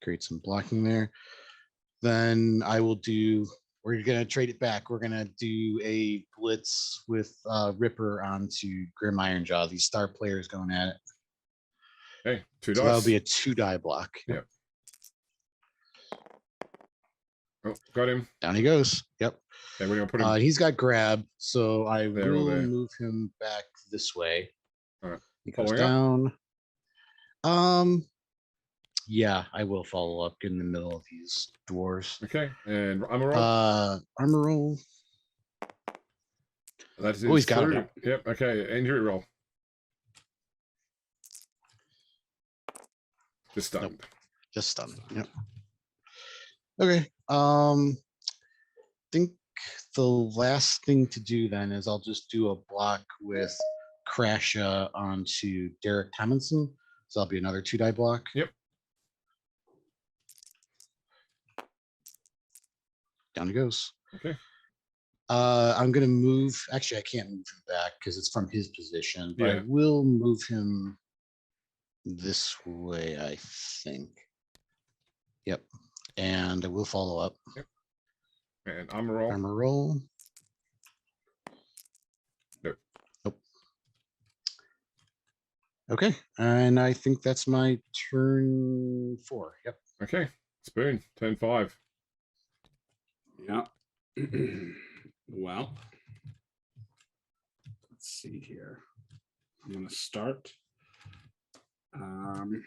Create some blocking there. Then I will do. We're gonna trade it back. We're gonna do a blitz with Ripper onto Grim Ironjaw. These star players going at it. Okay, 2 So dice. that'll be a 2 die block. Yep. Oh, got him. Down he goes. Yep. Okay, where do you want to put him? He's got grab, so I There, will there. move him back this way. All right. He goes Following down. Yeah, I will follow up in the middle of these dwarves. Okay, and armor roll. Armor roll. That is he's got it. through. Yep. Okay, injury roll. Just stunned. Nope. Just stunned. Yep. Okay. Think the last thing to do then is I'll just do a block with Crasha onto Derek Tomlinson. So that'll be another 2 die block. Yep. Down he goes. Okay. I'm gonna move. Actually, I can't move him back because it's from his position, but I Yeah. will move him this way, I think. Yep. And I will follow up. And armor roll. Armor roll. Nope. Nope. Okay. And I think that's my turn 4. Yep. Okay. Spoon. Turn 5. Yeah. Well, let's see here. I'm going to start. I'm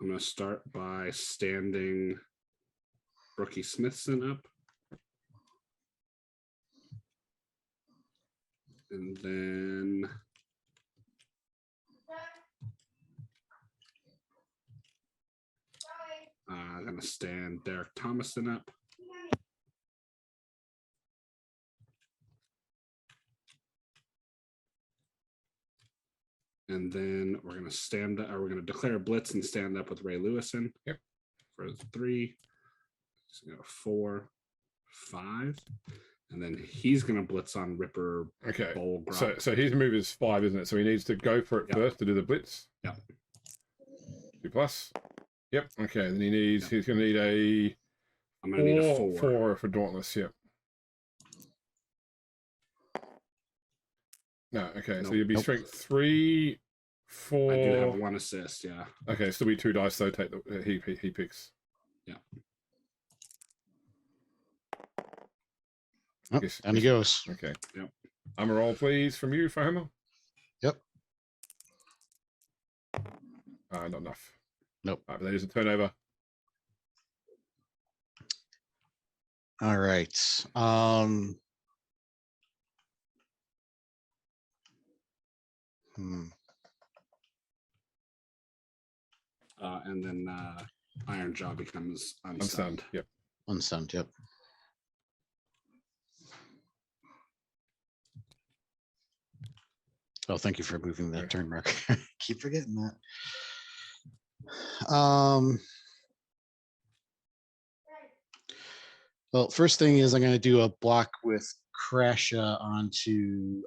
going to start by standing Brookie Smithson up. And then I'm going to stand Derek Thomason up. And then we're going to declare a blitz and stand up with Ray Lewison. Yep. For 3, 4, 5. And then he's going to blitz on Ripper. Okay. Bolgrot. So his move is 5, isn't it? So he needs to go for it Yep. first to do the blitz. Yep. 2+. Yep. Okay. Then he's going to need a. I'm gonna need a 4. 4 for Dauntless. Yep. No. Okay. So Nope. you'll be strength 3, 4. I do have 1 assist. Yeah. Okay. Still be 2 dice though. Take the he picks. Yeah. Oh, and he goes. Okay. Yep. Armor roll, please, from you for Homer. Yep. Not enough. Nope. But that is a turnover. All right. And then Ironjaw becomes unstunned. Unstunned. Yep. Unstunned. Yep. Oh, thank you for moving that turn mark. Keep forgetting that. Well, first thing is I'm going to do a block with Crasha onto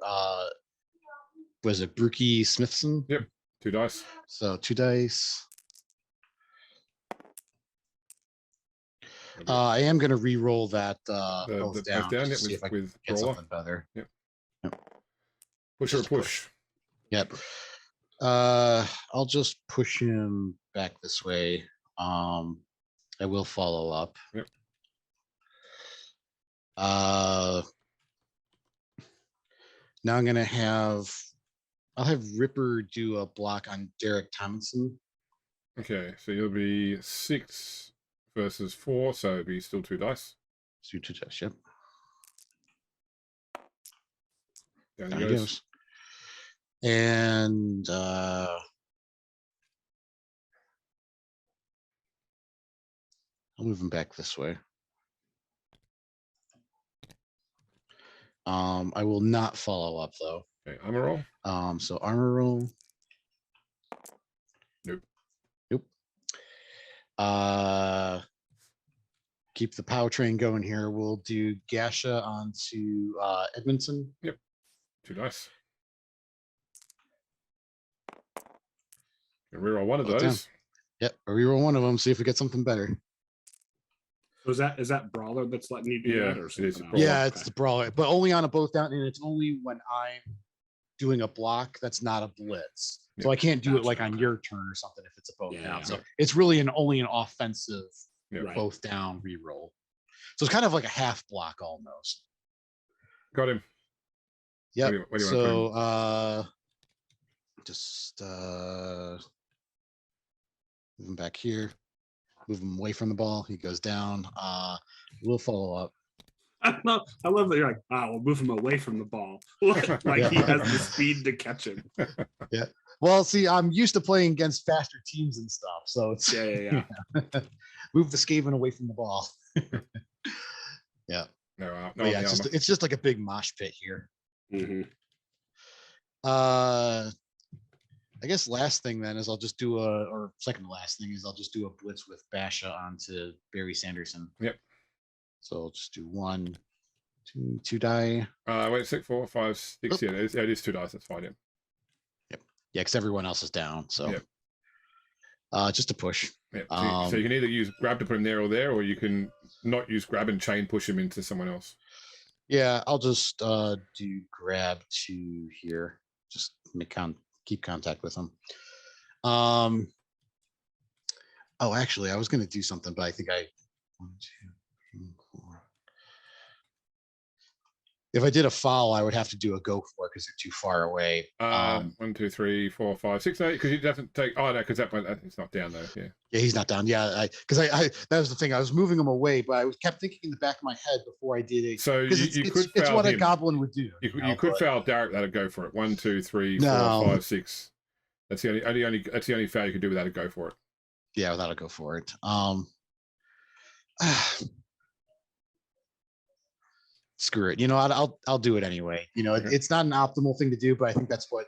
was it Brookie Smithson? Yep. 2 dice. So 2 dice. I am going to re-roll that both down Yep, to see if I can with get Brawler. something better. Yep. Yep. Push or push. Yep. I'll just push him back this way. I will follow up. Yep. Now I'm gonna I'll have Ripper do a block on Derek Tomlinson. Okay, so you'll be 6 versus 4, so it'll be still 2 dice. So 2 dice, yep. Down There he he goes. goes. And I'll move him back this way. I will not follow up though. Okay, armor roll. So armor roll. Nope. Keep the powertrain going here. We'll do Gasha onto Edmondson. 2 dice. Reroll one of Well those. Yep, reroll one of them. See if we get something better. So is that Brawler that's letting you do Yeah, that, or it is something else? Brawler. Yeah, Okay. it's the brawler, but only on a both down, and it's only when I'm doing a block that's not a blitz. So Yeah. I can't do it like Gotcha, on okay. your turn or something if it's a both Yeah, down. yeah. So it's really only an offensive Yeah. Right. both down reroll. So it's kind of like a half block almost. Got him. Yep. What do you want So just move him back here. Move him away from the ball. He goes down. We'll follow up. I love that you're like, we'll move him away from the ball. Like he has the speed to catch him. Well, see, I'm used to playing against faster teams and stuff, so it's Yeah. move the Skaven away from the ball. Yeah. No, But yeah, it's just like a big mosh pit here. Mm-hmm. I guess last thing then is I'll just do or second to last thing is I'll just do a blitz with Basha onto Barry Sanderson. Yep. So I'll just do 1, 2 die. Wait, 6, 4, 5, 6. Yeah, it is 2 dice. That's fine. Yeah. Yeah, because everyone else is down. So Yep. Just a push. Yep. So you can either use grab to put him there, or you can not use grab and chain push him into someone else. Yeah, I'll just do grab to here. Just keep contact with him. Oh, actually, I was going to do something, but I think 1, 2, 3, 4. If I did a foul, I would have to do a go for it because they're too far away. 1, 2, 3, 4, 5, 6, 8. Because he doesn't take. Oh no, because it's not down though. Yeah. Yeah, he's not down. Yeah, because I that was the thing. I was moving him away, but I kept thinking in the back of my head before I did it. So it's what a goblin would do. You could foul Derek. That'd go for it. 1, 2, 3, 4, 5, 6. That's the only foul you could do without a go for it. Yeah, without a go for it. Screw it. I'll do it anyway. It's not an optimal thing to do, but I think that's what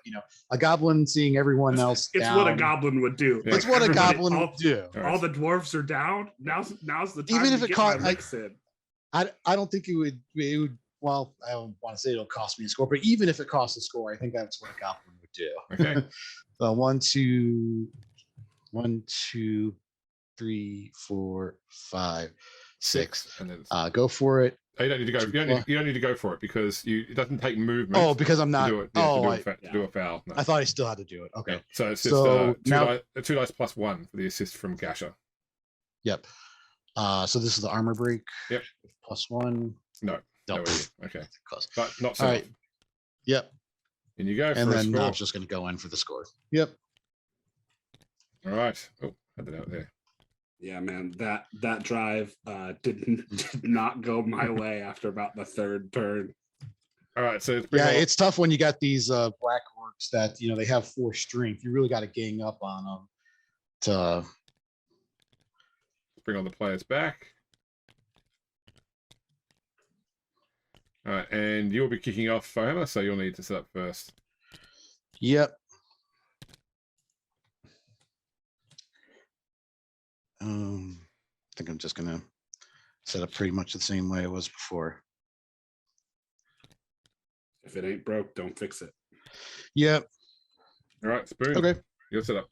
a goblin seeing everyone else. It's what a goblin would do. Yeah. It's what a goblin would do. All the dwarves are down. Now's the time. Even if it cost, I I don't think it would. Well, I don't want to say it'll cost me a score, but even if it costs a score, I think that's what a goblin would do. Okay. 1, 2, 1, 2, 3, 4, 5, 6. And then Go for it. oh, you don't need to go. You don't need to go for it because it doesn't take movement. Oh, because I'm not. To do it, to do a foul. No. I thought I still had to do it. Okay. Yeah. So it's just So now, 2 dice plus 1 for the assist from Gasher. Yep. So this is the armor break. Yep. +1. No. Nope. Okay. Close. But not so. All right. Yep. And you go for And a then score. I'm just going to go in for the score. Yep. All right. Oh, had that out there. Yeah, man, that drive did not go my way after about the third turn. All right. So It's tough when you got these Black Orcs that they have 4 strength. You really got to gang up on them to bring all the players back. All right, and you'll be kicking off, Fohammer, so you'll need to set up first. Yep. I think I'm just gonna set up pretty much the same way it was before. If it ain't broke, don't fix it. Yep. All right, Spoon. Okay. You'll set up.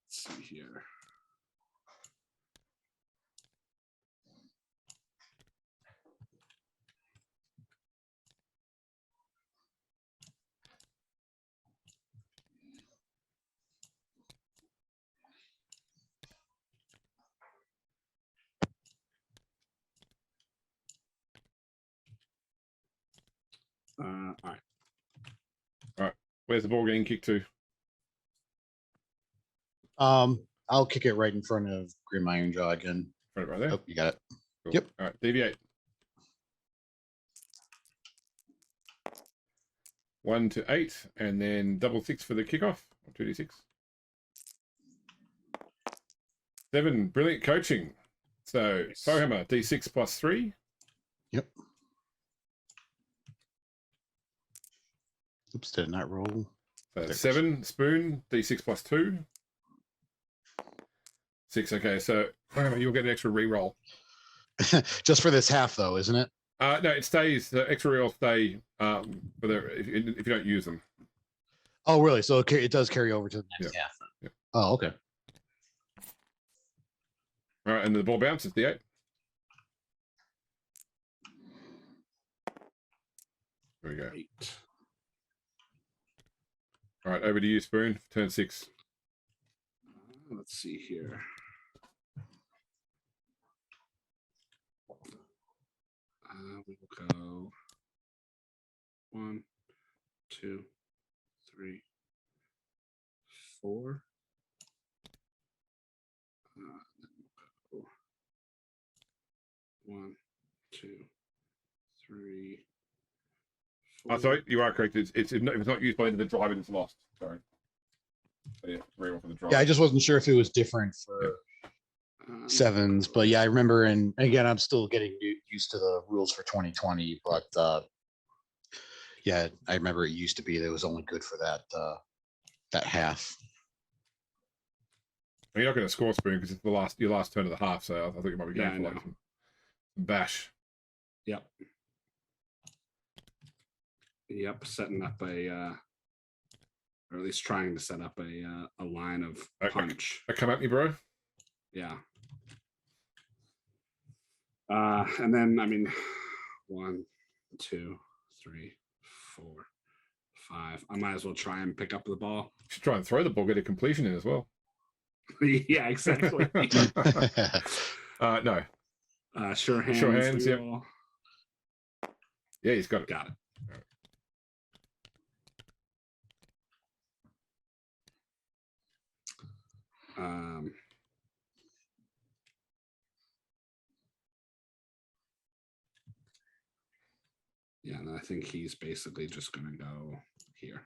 Let's see here. All right. Where's the ball getting kicked to? I'll kick it right in front of Grim Ironjaw again. Right there. Oh, you got it. Cool. Yep. All right, deviate. 1 to 8, and then double 6 for the kickoff. 2d6. 7. Brilliant coaching. So Fohammer, d6 plus 3. Yep. Oops, did it not roll? So 7. Spoon, d6 plus 2. 6. Okay, so Fohammer, you'll get an extra reroll. Just for this half, though, isn't it? No, it stays. The extra reroll stay if you don't use them. Oh, really? So it does carry over to the next half. Yeah. Oh, okay. All right, and the ball bounces, the 8. There we go. 8. All right, over to you, Spoon. Turn 6. Let's see here. We will go 1, 2, 3, 4. Then we'll go 1, 2, 3, 4. Oh, sorry, you are correct. If it's not used by the end of the drive, it's lost. Sorry. So, yeah, reroll for the drive. Yeah, I just wasn't sure if it was different for sevens, but yeah, I remember. And again, I'm still getting used to the rules for 2020, but yeah, I remember it used to be that it was only good for that half. You're not going to score, Spoon, because it's your last turn of the half. So I thought you might be going Yeah, for like some bash. Yep. Yep, setting up or at least trying to set up a line of punch. Come at me, bro. Yeah. And then 1, 2, 3, 4, 5. I might as well try and pick up the ball. You should try and throw the ball, get a completion in as well. Yeah, exactly. No. Sure hands. Sure hands, yep. Yeah, he's got it. Got it. Yeah, and I think he's basically just going to go here.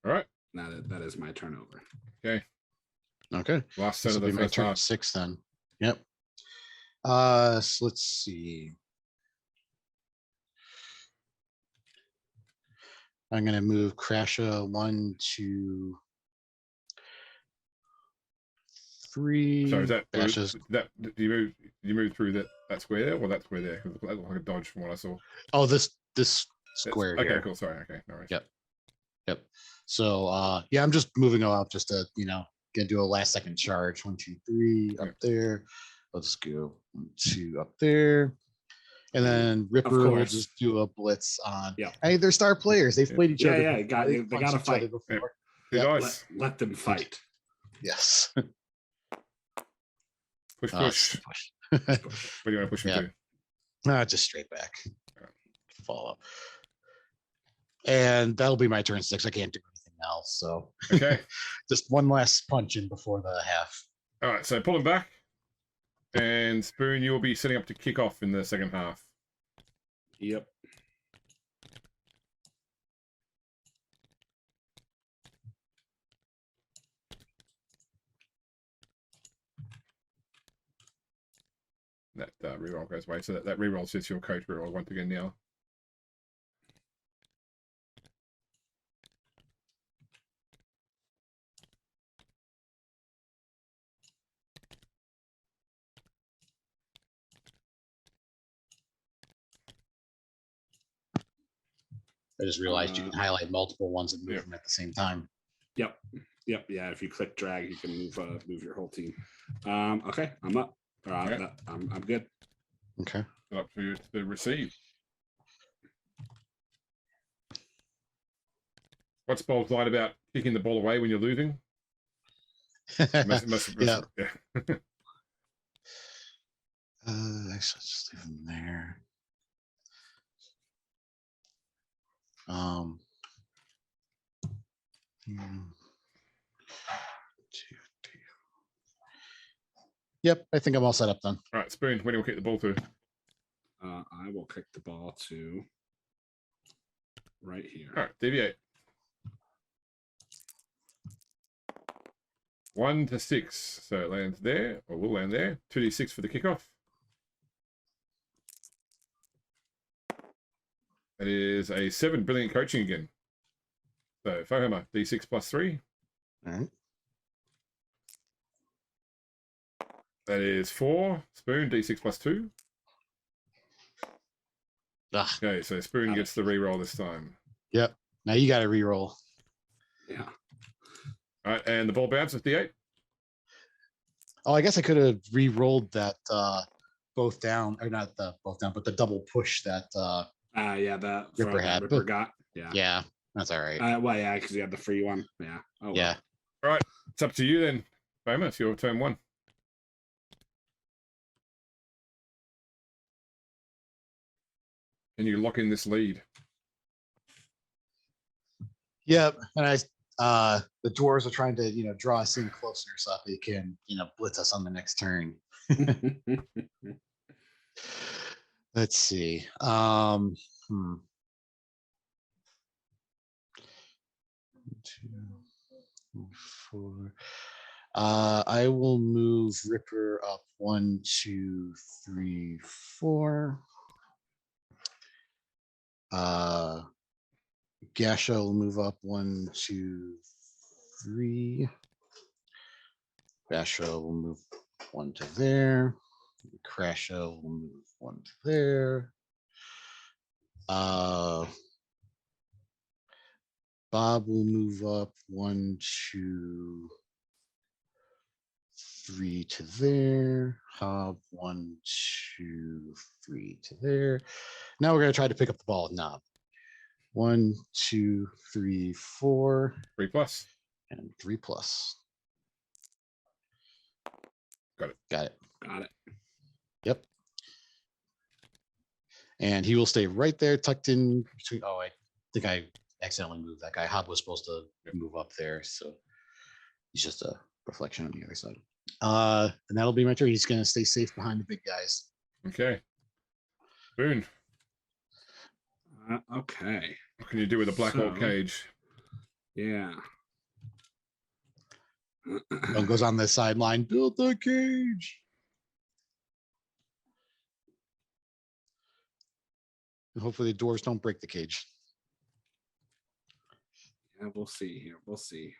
All right. Now that is my turnover. Okay. Okay. Last turn of the Be my first turn half. 6 then. Yep. So let's see. I'm gonna move Crasha 1, 2, 3. So is that bashes. do you move through that square there or that square there? Because that looked like a dodge from what I saw. Oh, this square okay, here. cool. Sorry. Okay, no worries. Yep. So yeah, I'm just moving out just to gonna do a last second charge. 1, 2, 3 up there. Let's go 1, 2 up there. And then Ripper will course. just do a blitz on. Yeah. Hey, they're star players. They've played each other. Yeah, before. they They've gotta punched each other fight. before. Two Yeah. dice. Let them fight. Yes. Push, It's push. the push. What do you want to push me Yeah. to? Just straight back. Follow. And that'll be my turn 6. I can't do anything else. So Okay. just one last punch in before the half. All right, so pull him back. And Spoon, you'll be setting up to kick off in the second half. Yep. That reroll goes away. So that reroll sets your coach reroll once again now. I just realized you can highlight multiple ones and move Yeah. them at the same time. Yep. Yeah. If you click drag, you can move your whole team. Okay, I'm up. Okay. I'm good. Okay. Up for you to receive. What's Bob's line about kicking the ball away when you're losing? Yeah. Yeah. Actually, let's just leave them there. Yep, I think I'm all set up then. All right, Spoon, when do you kick the ball to? I will kick the ball to right here. All right, deviate. 1 to 6. So it lands there, or will land there. 2d6 for the kickoff. That is a 7. Brilliant coaching again. So Fohammer, d6 plus 3. All right. That is 4. Spoon, d6 plus 2. Okay, so Spoon gets the reroll this time. Yep. Now you got to reroll. Yeah. All right, and the ball bounces d8. Oh, I guess I could have re-rolled that both down, or not the both down, but the double push that Yeah, that Ripper had. Ripper got. Yeah. Yeah, that's all right. Well, yeah, because you had the free one. Yeah. Oh, Yeah. All right, it's up to you then. Fohammer, it's your turn 1. Can you lock in this lead? Yep. And the dwarves are trying to, draw us in closer so that they can, blitz us on the next turn. Let's see. 2, 4. I will move Ripper up 1, 2, 3, 4. Gasha will move up 1, 2, 3. Basha will move 1 to there. Crasha will move 1 to there. Bob will move up 1, 2, 3 to there. Hob 1, 2, 3 to there. Now we're gonna try to pick up the ball with Knob. 1, 2, 3, 4. 3 plus. And 3 plus. Got it. Got it. Yep. And he will stay right there, tucked in between. Oh, I think I accidentally moved that guy. Hob was supposed to move up there, so he's just a reflection on the other side. And that'll be my turn. He's going to stay safe behind the big guys. Okay. Boone. Okay. What can you do with a Black Orc cage? Yeah. Goes on the sideline. Build the cage. And hopefully the dwarves don't break the cage. Yeah, we'll see here. We'll see.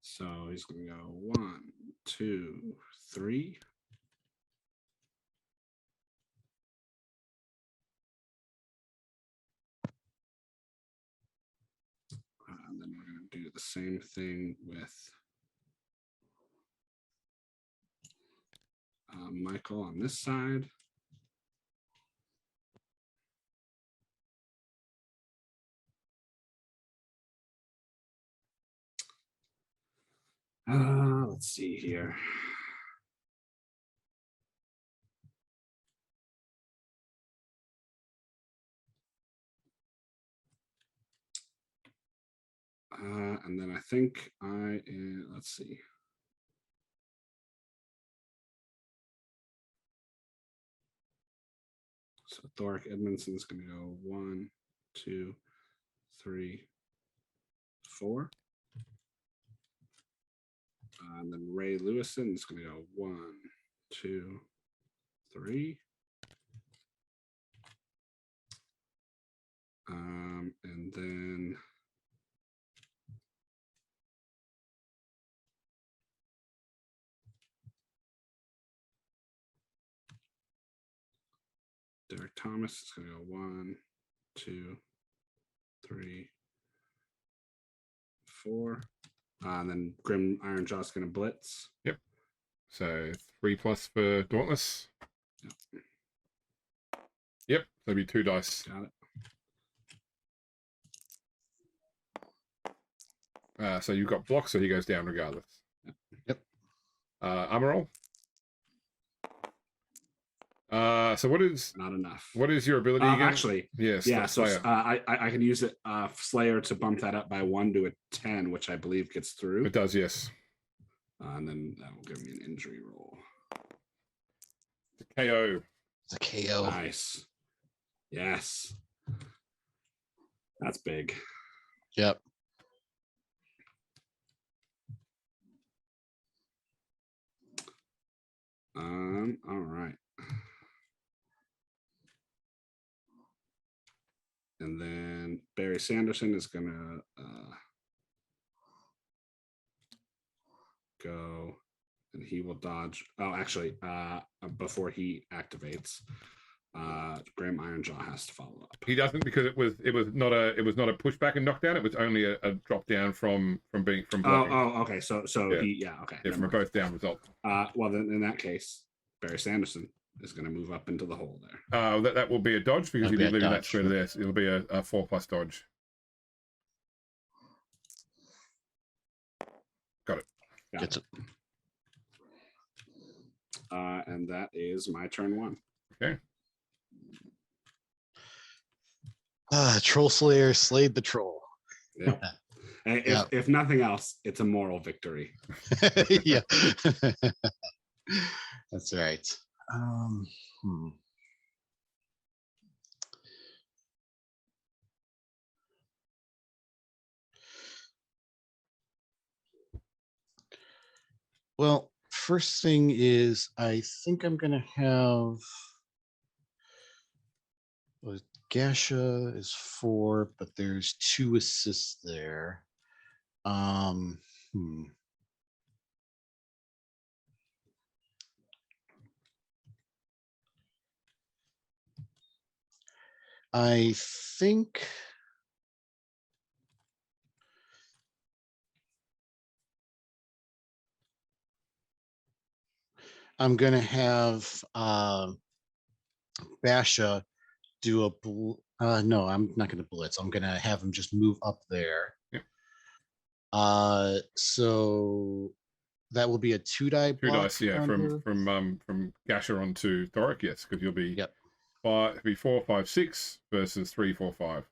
So he's going to go 1, 2, 3. And then we're going do the same thing with Michael on this side. Let's see here. And then I think let's see. So Thoric Edmondson's going to go 1, 2, 3, 4. And then Ray Lewison is going to go 1, 2, 3. And then Derek Thomas is going to go 1, 2, 3, 4. And then Grim Ironjaw is going to blitz. Yep. So 3+ for Dauntless. Yep. That'd be 2 dice. Got it. So you've got block, so he goes down regardless. Yep. Armor roll. So what is Not enough. What is your ability again? Actually, Yes. yeah. So Slayer. I can use it Slayer to bump that up by 1 to a 10, which I believe gets through. It does, yes. And then that will give me an injury roll. KO. It's a KO. Nice. Yes. That's big. Yep. All right. And then Barry Sanderson is gonna go, and he will dodge. Oh, actually, before he activates, Grim Ironjaw has to follow up. He doesn't, because it was not a pushback and knockdown. It was only a drop down from blocking. Oh, okay. So Yeah. okay. Yeah, from a both down result. Well, then in that case, Barry Sanderson is going to move up into the hole there. That will be a dodge, because That'd he be did a leave that dodge. square there. So it'll be a 4+ dodge. Got it. Gets it. And that is my turn 1. Okay. Troll Slayer slayed the troll. Yep. If nothing else, it's a moral victory. Yeah. That's right. Well, first thing is, I think I'm going to have Gasha is 4, but there's 2 assists there. I think I'm going to have Basha do a no, I'm not going to blitz. I'm going to have him just move up there. Yep. So that will be a 2-die block. 2 dice, yeah, from Gasher onto Thoric, yes, because you'll be 4, 5, 6 versus 3, 4, 5.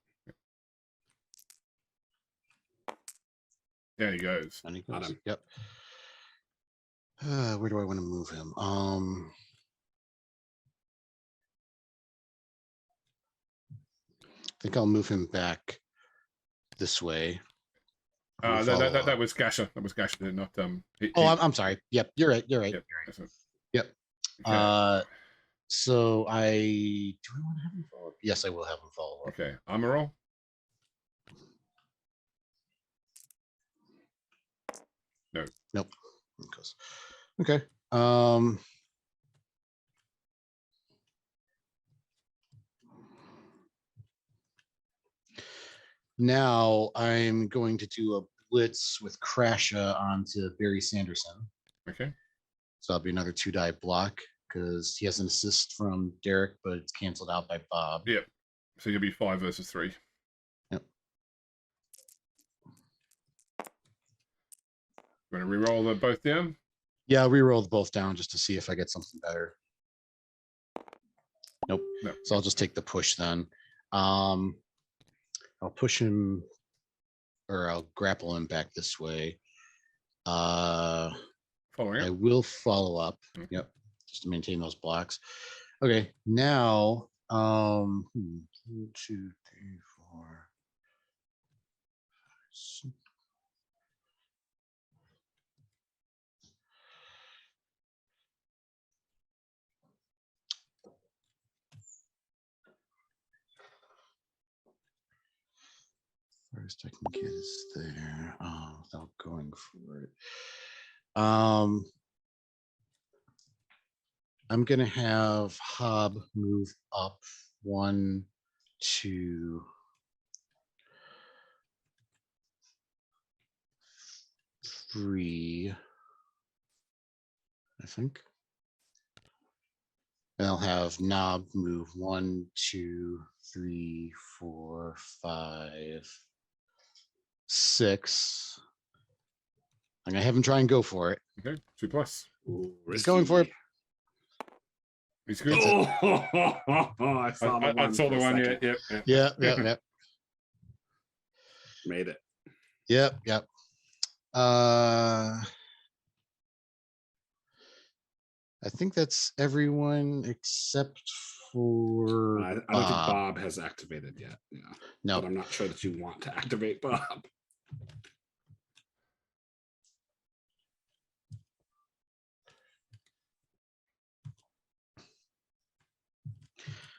There he goes. And he goes. Yep. Where do I want to move him? I think I'll move him back this way. That was Gasher. That was Gasher, not I'm sorry. Yep, you're right. You're right. Yep. You're right. Yep. Okay. So do I want to have him follow up? Yes, I will have him follow up. Okay. Armor roll. No. Nope. Okay. Now I'm going to do a blitz with Crasha onto Barry Sanderson. Okay. So that'll be another 2-die block because he has an assist from Derek, but it's canceled out by Bob. Yep. So you'll be 5 versus 3. Yep. You want to re-roll them both down? Yeah, I'll re-roll both down just to see if I get something better. Nope. No. So I'll just take the push then. I'll push him, or I'll grapple him back this way. Following I up. will follow up. Okay. Yep. Just to maintain those blocks. Okay. Now, 1, 2, 3, 4, 6. First I can get is there without going for it. I'm gonna have Hob move up 1, 2, 3, I think. And I'll have Knob move 1, 2, 3, 4, 5, 6. I'm gonna have him try and go for it. Okay. 2+. Ooh, He's going for it. He's good. I saw the one. I saw the one. second. Yep. Made it. Yep. I think that's everyone except for I don't think Bob has activated yet. Yeah. No. But I'm not sure that you want to activate Bob.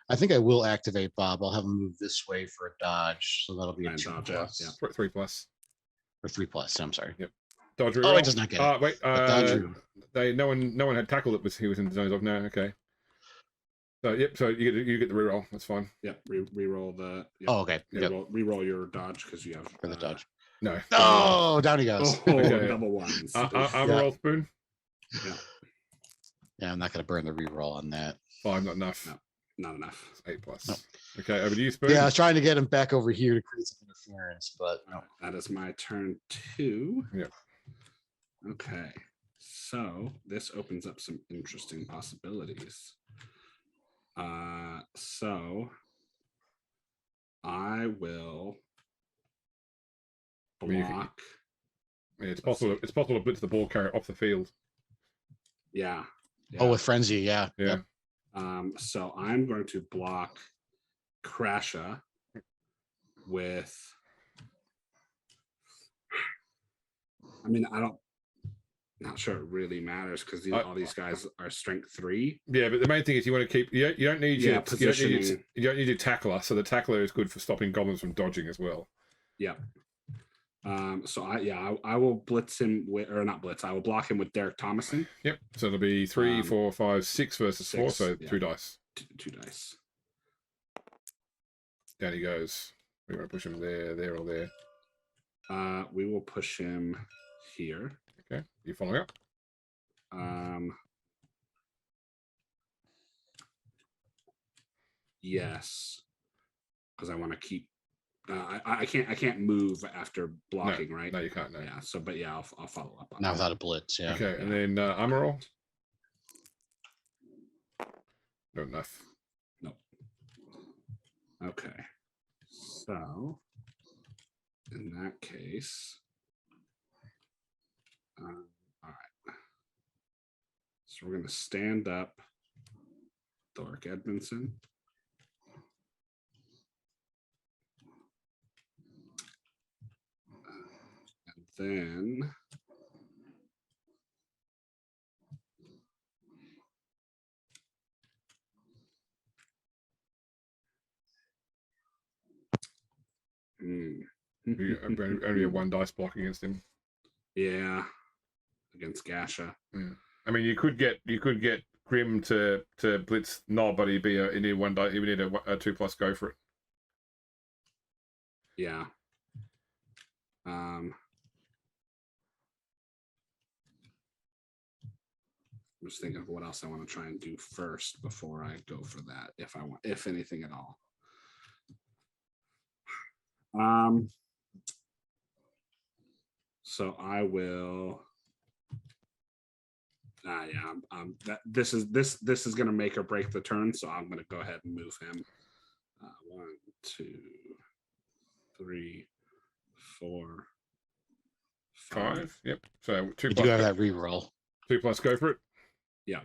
I think I will activate Bob. I'll have him move this way for a dodge, so that'll be a And 2+. dodge, yeah. 3+. Or 3+. I'm sorry. Yep. Dodge Oh, reroll. it does not get it. Wait. Dodge No one had tackle that he was in the zones of. No. Okay. So yep. So you get the reroll. That's fine. Yep. Re-roll the. Yep. Oh, okay. Yep. Re-roll your dodge because you have For the dodge. No. Oh, down he goes. Oh, Okay. double ones. Armor roll spoon. Yeah. Yeah, I'm not going to burn the reroll on that. 5, not enough. No. Not enough. It's 8+. No. Okay, over to you, spoon. Yeah, I was trying to get him back over here to create some interference, but no. That is my turn 2. Yep. Okay. So this opens up some interesting possibilities. So I will I mean, block. Yeah, it's possible. It's possible to blitz the ball carrier off the field. Yeah. Oh, with Frenzy, yeah. Yeah. Yep. So I'm going to block Crasha with. I mean, not sure it really matters because all these guys are strength 3. Yeah, but the main thing is you want to keep. You don't need your positioning. You don't need your tackler. So the tackler is good for stopping goblins from dodging as well. Yep. So I will blitz him with, or not blitz. I will block him with Derek Thomason. Yep. So it'll be 3, 4, 5, 6 versus 4. 6, So yeah. 2 dice. Two dice. Down he goes. We want to push him there, or there. We will push him here. Okay. You following up? Yes, because I want to keep. I can't move after blocking, right? No, you can't. No. Yeah. So, but yeah, I'll follow up on Now that. without a blitz, yeah. Okay, and then armor roll. Not enough. Nope. Okay. So, in that case, all right. So we're going to stand up Thork Edmondson. And then You only have 1 dice block against him. yeah, against Gasha. Yeah. I mean, you could get Grim to blitz Knob, but he'd need 1 die. He would need a 2+ go for it. Yeah. I'm just thinking of what else I want to try and do first before I go for that, if anything at all. So I will. This is going to make or break the turn, so I'm going to go ahead and move him. 1, 2, 3, 4, 5. Yep. So 2 You plus. do have that reroll. 2 plus. Go for it. Yeah.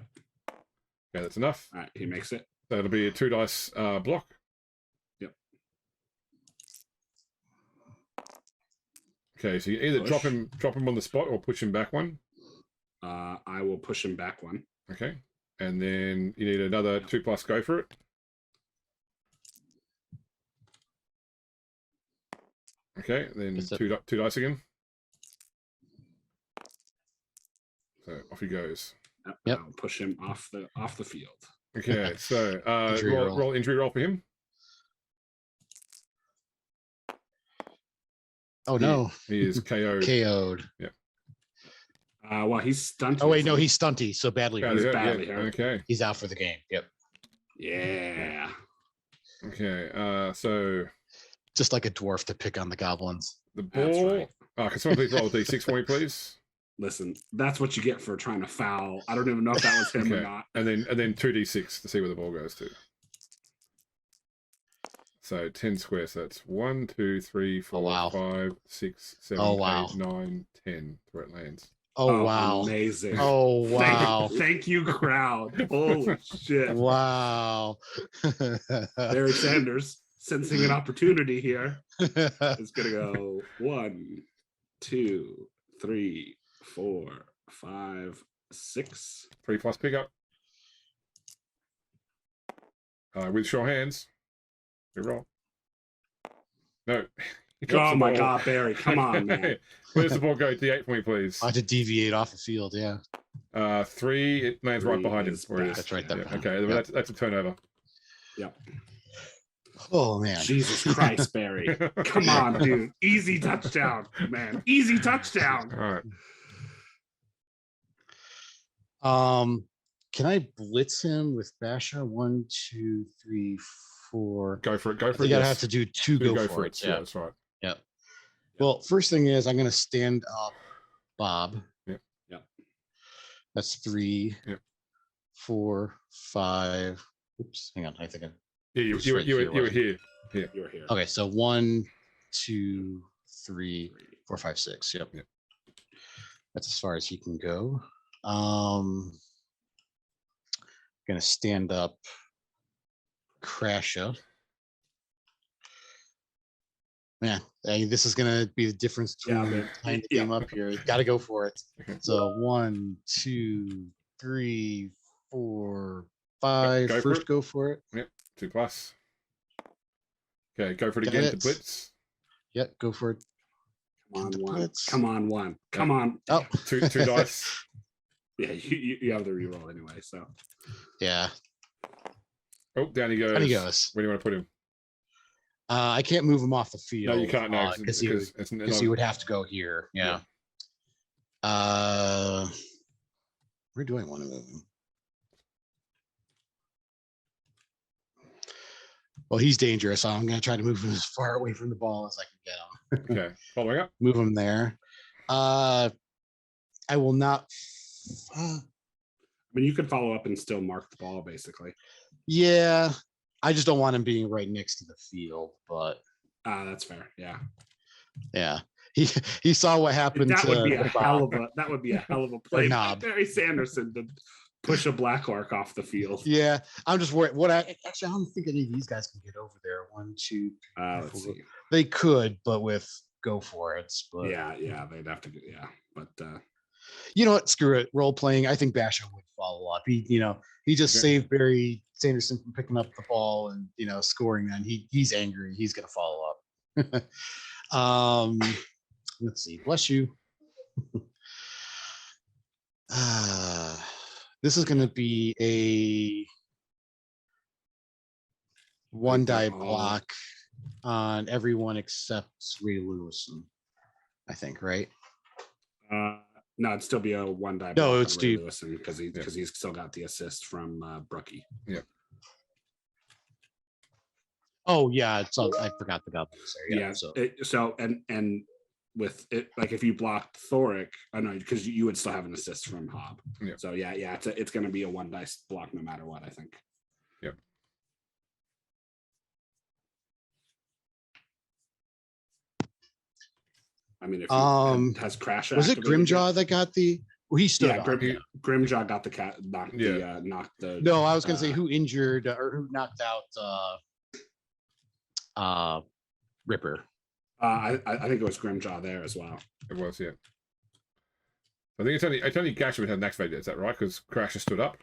Okay, that's enough. All right, he makes it. So it'll be a 2 dice block. Yep. Okay, so you either drop him on the spot or push him back 1. I will push him back 1. Okay, and then you need another 2 plus. Go for it. Okay, then two dice again. So off he goes. Yep. I'll push him off the field. Okay, so roll injury roll for him. Oh no, he is KO'd. KO'd. Yeah. Well, he's stunted. Oh wait, no, he's stunty. So badly hurt. He's badly hurt. Okay. He's out for the game. Yep. Yeah. Okay. So just like a dwarf to pick on the goblins. The ball. Right. Can someone please roll a d6 for me, please? Listen, that's what you get for trying to foul. I don't even know if that was him or not. And then 2d6 to see where the ball goes to. So 10 squares. So that's 1, 2, 3, 4, 5, 6, 7, 8, 9, 10 where it lands. Oh wow. Amazing. Oh wow. Thank you, crowd. Holy shit. Wow. Barry Sanders sensing an opportunity here. It's gonna go 1, 2, 3, 4, 5, 6. 3 plus pickup. With sure hands. We roll. No. Oh my God, Barry! Come on, man. Where's the ball go? D8 for me, please. I had to deviate off the field. Yeah. 3. It lands right behind him. That's right. Okay, yep. That's a turnover. Yep. Oh man. Jesus Christ, Barry! Come on, dude. Easy touchdown, man. Easy touchdown. All right. Can I blitz him with Basha? 1, 2, 3, 4. Go for it. Go for it. You gotta have to do 2 go for it. Yeah, that's right. Yep. Well, first thing is I'm gonna stand up Bob. Yep. Yep. That's 3. Yep. 4, 5. Oops, hang on. I think you were here. You were here. Okay, so 1, 2, 3, 4, 5, 6. Yep. That's as far as he can go. Gonna stand up Crasha. Man, this is gonna be the difference between tying the game up here. You gotta go for it. So 1, 2, 3, 4, 5. First, go for it. Yep. 2 plus. Okay, go for it again to blitz. Yep, go for it. Come on, 1. Come on, 1. Come on. Oh, 2 dice. Yeah, you have the reroll anyway, so. Yeah. Oh, down he goes. Down he goes. Where do you want to put him? I can't move him off the field. No, you can't. No, because he would have to go here. Yeah. Where do I want to move him? Well, he's dangerous, so I'm going to try to move him as far away from the ball as I can get him. Okay, following up. Move him there. I will not. I mean, you could follow up and still mark the ball, basically. Yeah, I just don't want him being right next to the field, but that's fair. Yeah. He saw what happened. That would be a hell of a play by Barry Sanderson to push a Black Orc off the field. Yeah, I'm just worried. I don't think any of these guys can get over there. 1, 2, 3, let's see. They could, but with go for it. But yeah, they'd have to do. Yeah, but you know what? Screw it. Role playing. I think Basha would follow up. He just saved Barry Sanderson from picking up the ball and scoring. Then he's angry. He's gonna follow up. Let's see. Bless you. This is gonna be a 1 die block on everyone except Ray Lewison. I think, right? No, it'd still be a 1 die. No, block it's on Ray Steve. Lewison because he's still got the assist from Brookie. Yeah. Oh yeah, it's I forgot the goblins there. Yeah. So and with it, like if you blocked Thoric, I know because you would still have an assist from Hob. Yeah. So yeah, it's going to be a 1 dice block no matter what. I think. Yep. I mean, if has Crash, was it Grimjaw that got the? Well, he stood up. Grimjaw got the cat, knocked the. No, I was gonna say who injured or who knocked out Ripper. I think it was Grimjaw there as well. It was, yeah. I think it's only Gasher would have an activated. Is that right? Because Crasher stood up.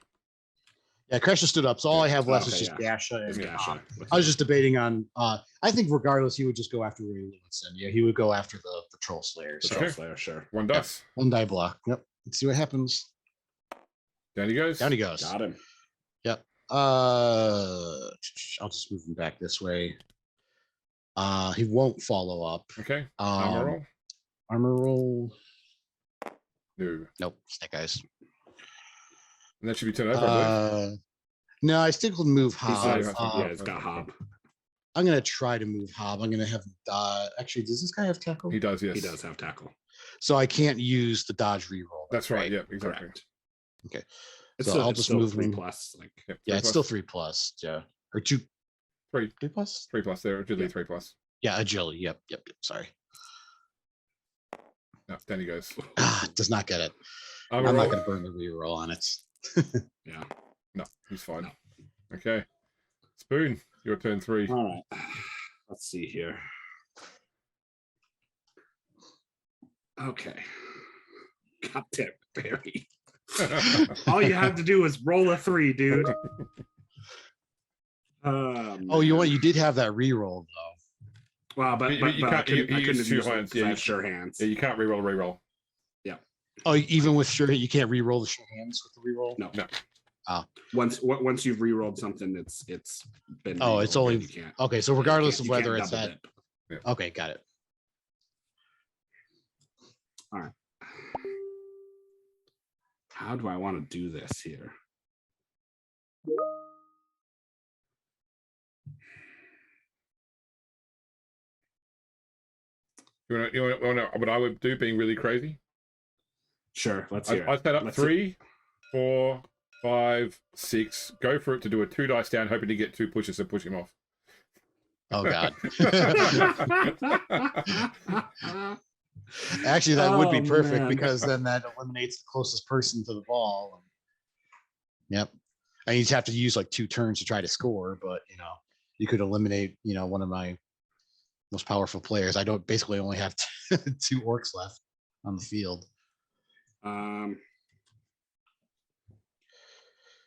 Yeah, Crasher stood up. So all I have left is just Gasha. And Gasha. I was just debating on. I think regardless, he would just go after Ray Lewinson. Yeah, he would go after the Troll Slayer. The Troll Slayer, sure. 1 dice. 1 die block. Yep. Let's see what happens. Down he goes. Down he goes. Got him. Yep. I'll just move him back this way. He won't follow up. Okay. Armor roll. Armor roll. No. Nope. Snake eyes. And that should be turned over. No, I still can move Hob. It's got Hob. I'm gonna try to move Hob. I'm gonna have actually, does this guy have tackle? He does, yes. He does have tackle. So I can't use the dodge reroll. That's right. Yeah, exactly. Correct. Okay. So I'll just move 3 him. plus. Like Yeah, it's still 3+. Yeah. Or 2. 3. 3+? 3+ there. Agility 3+. Yeah, agility. Yep. Sorry. No, down he goes. Does not get it. I'm not going to burn the reroll on it. Yeah. No, he's fine. No. Okay. Spoon, your turn 3. All right. Let's see here. Okay. God damn it, Barry. All you have to do is roll a 3, dude. Oh, you know what? You did have that reroll though. Well, but you can't. I couldn't use 2 hands. hands. Yeah, I have sure hands. Yeah, you can't reroll. Yeah. Oh, even with sure, you can't reroll the sure hands with the reroll. No. Oh. Once you've rerolled something, it's been. Oh, it's only. You can't, okay, so regardless of whether it's that. Yeah. Okay, got it. All right. How do I want to do this here? You want to know what I would do being really crazy? Sure, let's hear it. I'd set up 3, 4, 5, 6. Go for it to do a 2 dice down, hoping to get 2 pushes and push him off. Oh God. Actually, that would be perfect because then that eliminates the closest person to the ball. Yep. And you'd have to use like 2 turns to try to score, but you could eliminate, one of my most powerful players. I don't basically only have 2 orcs left on the field.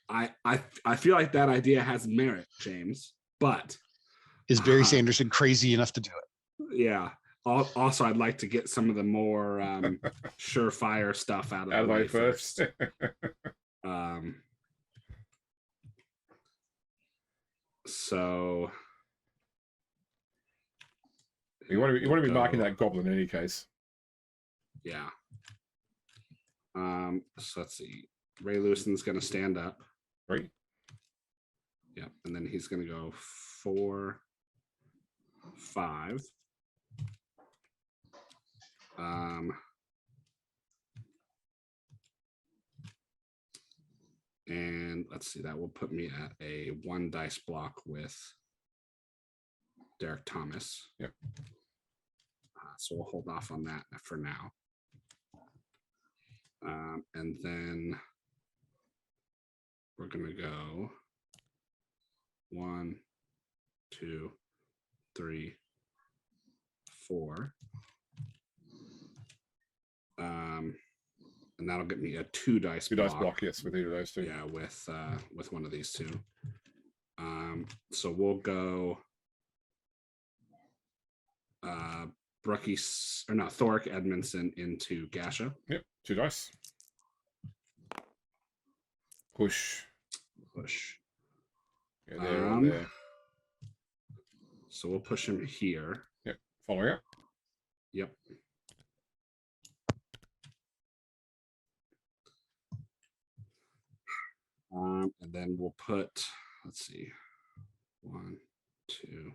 I feel like that idea has merit, James, but is Barry Sanderson crazy enough to do it? Yeah. Also, I'd like to get some of the more surefire stuff out of the way first. So you want to be marking that goblin in any case. Yeah. So let's see. Ray Lewison's going to stand up. Right. Yeah, and then he's going to go 4, 5. And let's see, that will put me at a 1 dice block with Derek Thomas. Yep. So we'll hold off on that for now. And then we're going to go 1, 2, 3, 4. And that'll get me a 2 dice block. Yes, with either of those 2. Yeah, with one of these 2. So we'll go Thoric Edmondson into Gasha. Yep, 2 dice. Push. Yeah, there. So we'll push him here. Yep, following up. Yep. And then we'll put, let's see, 1, 2, 3.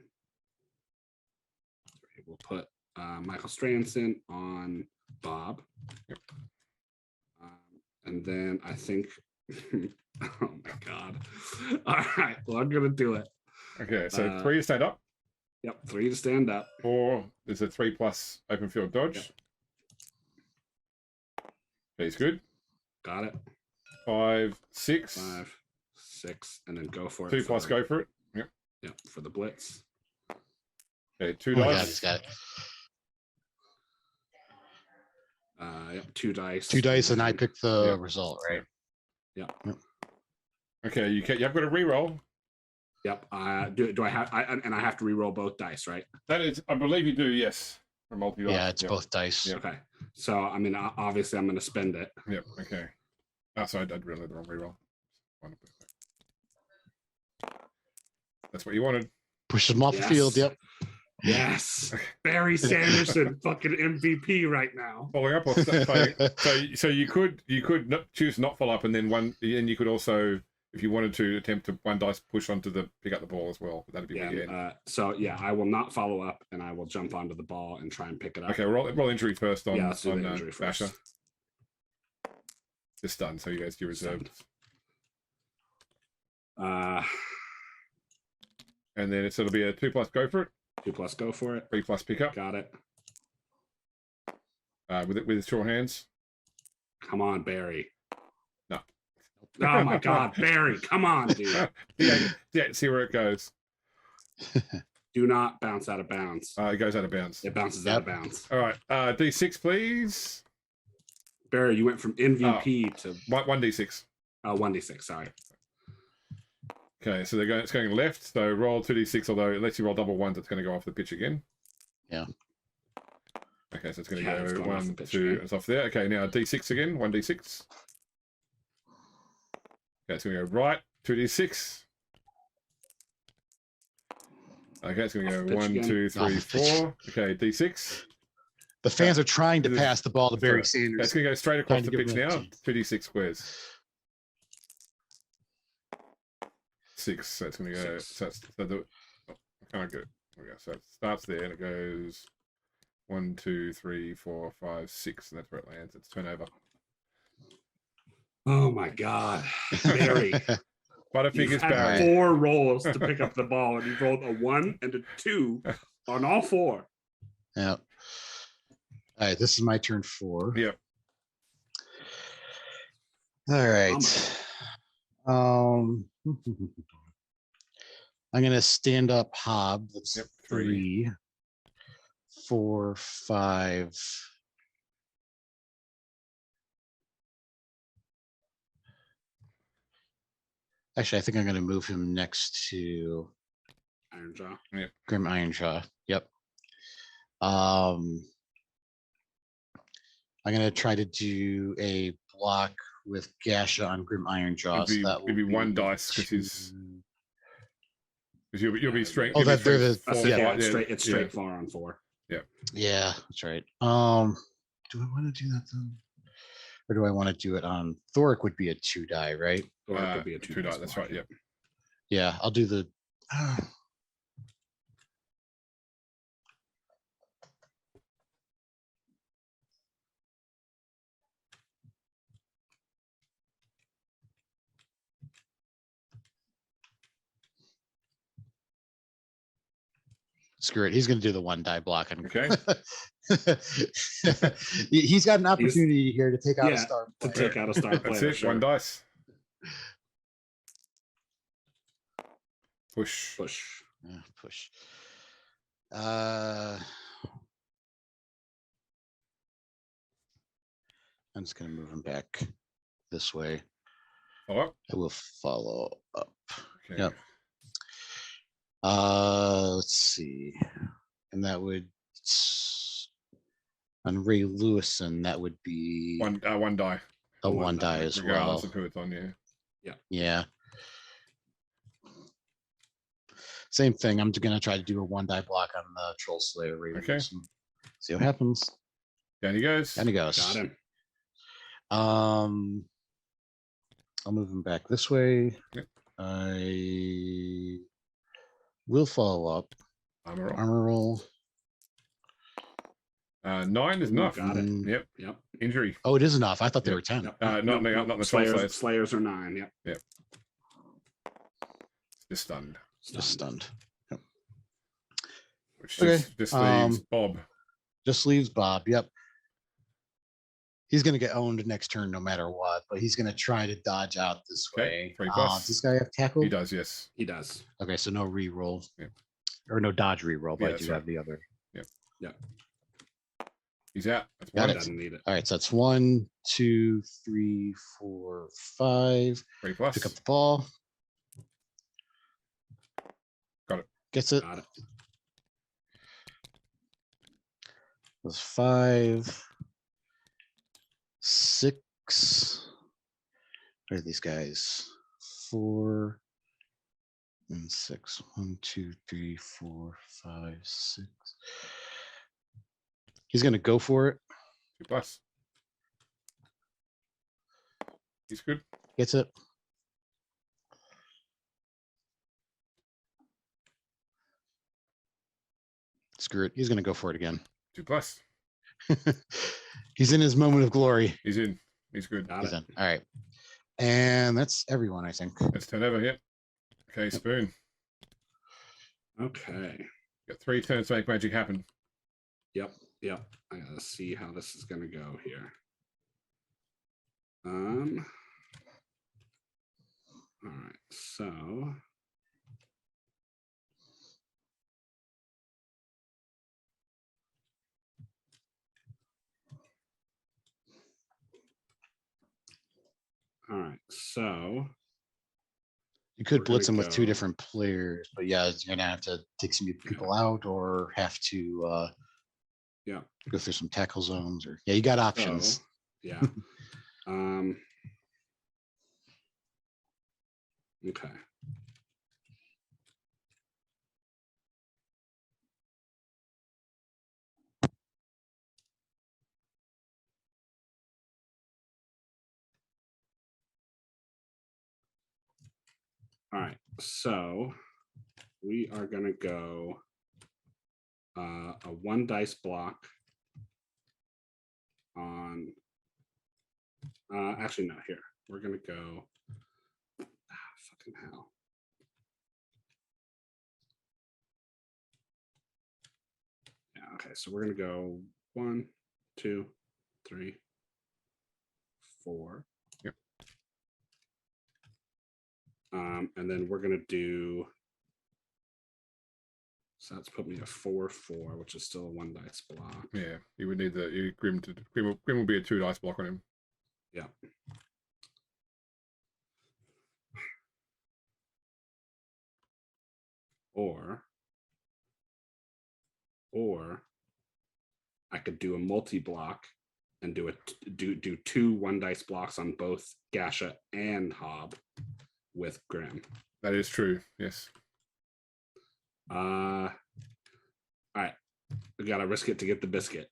We'll put Michael Stranson on Bob. Yep. And then I think, oh my God. All right, well, I'm going to do it. Okay, so 3 to stand up. Yep, 3 to stand up. 4 is a 3+ open field dodge. Yep. Okay, he's good. Got it. 5, 6. 5, 6, and then go for it. 2+ go for it. Yep. Yep, for the blitz. Okay, 2 Oh my God, dice. he's got it. Yep, 2 dice. 2 dice, and I then- pick the Yep. result, right? Yep. Okay, you've got to re-roll. Yep. Do I have? And I have to re-roll both dice, right? That is, I believe you do. Yes, for multi-dice. Yeah, it's Yep. both dice. Yep. Okay. So I mean, obviously, I'm going to spend it. Yep. Okay. Oh, sorry, I'd really the wrong re-roll. That's what you wanted. Push them off the field. Yes. Yep. Yes, Barry Sanderson, fucking MVP right now. Following up, or so you could not choose not follow up, and then you could also, if you wanted to, attempt to 1 dice push onto the pick up the ball as well. That'd be weird. So yeah, I will not follow up, and I will jump onto the ball and try and pick it up. Okay, roll injury first on let's do the injury Basher. first. Just done, so you guys do reserved. Stunned. And then it'll be a 2+ go for it, 2+ go for it. 3+ pick up. Got it. With his short hands. Come on, Barry. No. Oh my God, Barry! Come on, dude. yeah, see where it goes. Do not bounce out of bounds. It goes out of bounds. It bounces out of bounds. All right, D6, please. Barry, you went from MVP to 1d6. 1d6. Sorry. Okay, so it's going left. So roll 2d6. Although unless you roll double ones, it's going to go off the pitch again. Yeah. Okay, so it's going Yeah, it's to go going off the 1, pitch 2. again. It's off there. Okay, now D6 again. 1d6. Okay, it's going to go right. 2d6. Okay, it's going to Off the go pitch 1, again. 2, 3, Off the pitch. 4. Okay, D6. The fans are trying to This- pass the ball to Barry That's Sanders. going to go straight across Trying to the give pitch him now. that 2d6 squares. 6. So it's going to go. 6. Kind of good. There we go. So it starts there and it goes 1, 2, 3, 4, 5, 6, and that's where it lands. It's turnover. Oh my God, Barry! Butterfingers You've had Barry. 4 rolls to pick up the ball, and you rolled a 1 and a 2 on all 4. Yeah. All right, this is my turn 4. Yep. All right. I'm gonna stand up Hob. That's Yep, 3, 4, 5. Actually, I think I'm gonna move him next to Ironjaw. Grim Ironjaw. Yep. I'm gonna try to do a block with Gasha on Grim Ironjaw. It'd be- so that it'd be will 1 dice 'cause he's- 2. Because you'll be straight. Oh, you'll be that they're the- straight That's four, it, yeah, five, it's straight yeah. 4 on 4. Yeah, that's right. Do I want to do that though? Or do I want to do it on Thoric would be a 2 die, right? Or it could be a 2 die. That's right. Yep. Yeah, I'll do the screw it. He's gonna do the 1 die block on Okay. He's got an opportunity here to take out a Yeah, star to player. take out a star That's player. it. Sure. 1 dice. Push. Push. Yeah, push. I'm just gonna move him back this way. Follow up. I will follow up. Okay. Yep. Let's see. And that would on Ray Lewison, that would be 1 die. a one 1 die die, as Regardless well. of who it's on. Yeah. Yeah. Same thing. I'm gonna try to do a 1 die block on the Troll Slayer Ray Okay. Lewison. See what happens. Down he goes. And he goes. Got him. I'll move him back this way. Yep. I will follow up. Armor roll. Armor roll. 9 is enough. Got it. Yep. Yep. Injury. Oh, it is enough. I thought they Yep. were 10. Yep. Not Nope, the nope. Troll Slayers, Slayers. Slayers are 9. Yep. Just stunned. Just stunned. Yep. Which Okay, just leaves Bob. Just leaves Bob. Yep. He's going to get owned next turn no matter what, but he's going to try to dodge out this Okay, way. 3+. Does this guy have tackle? He does, yes. He does. Okay, so no re-roll. Yep. Or no dodge re-roll, Yeah, but I that's do right. have the other. He's out. That's Got one. it. Doesn't need it. All right, so that's 1, 2, 3, 4, 5. 3+. Pick up the ball. Got it. Gets it. Got it. Was 5, 6. Where are these guys? 4 and 6. 1, 2, 3, 4, 5, 6. He's gonna go for it. 2+. He's good. Gets it. Screw it. He's gonna go for it again. 2+. He's in his moment of glory. He's in. He's good. Got He's it. in. All right. And that's everyone, I think. That's turn over. Yep. Okay, Spoon. Okay. Got 3 turns to make magic happen. Yep. I gotta see how this is gonna go here. All right. So. All right. So. You could We're blitz gonna him with 2 go- different players, but yeah, you're gonna have to take some people out or have to Yeah. go through some tackle zones or you got options. So, yeah. Okay. All right. So we are gonna go a 1 dice block on actually not here. We're gonna go fucking hell. Yeah, okay, so we're gonna go 1, 2, 3, 4. Yep. And then we're gonna do, so that's put me a 4/4, which is still a 1 dice block. Yeah, you would need the Grim will be a 2 dice block on him. Yeah. Or I could do a multi-block and do 2 1 dice blocks on both Gasha and Hob with Grim. That is true. Yes. All right, we gotta risk it to get the biscuit.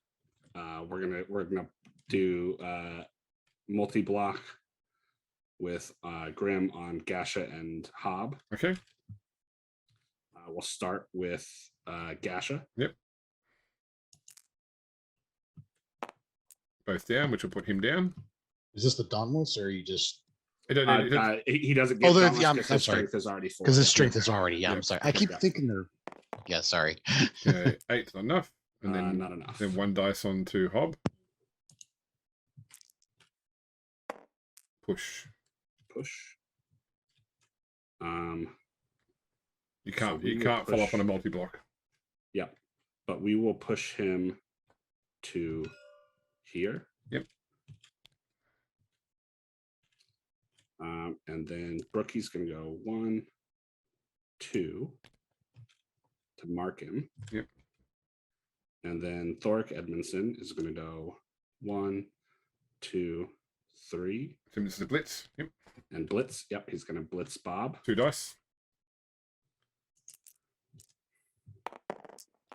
We're gonna do multi-block with Grim on Gasha and Hob. Okay. We'll start with Gasha. Yep. Both down, which will put him down. Is this the Dauntless or are you just He He doesn't get they're- Dauntless yeah, because I'm his sorry. strength is already 4. because his strength is already, I'm Yeah. sorry. I keep Yeah. thinking they're sorry. Okay, 8's not enough. And then not enough. Then 1 dice onto Hob. Push. Push. You can't we you will can't follow up push- on a multi-block. Yep. But we will push him to here. Yep. And then Brookie's going to go 1, 2 to mark him. Yep. And then Thoric Edmondson is going to go 1, 2, 3. So this is a blitz. Yep. And blitz. Yep, he's going to blitz Bob. 2 dice.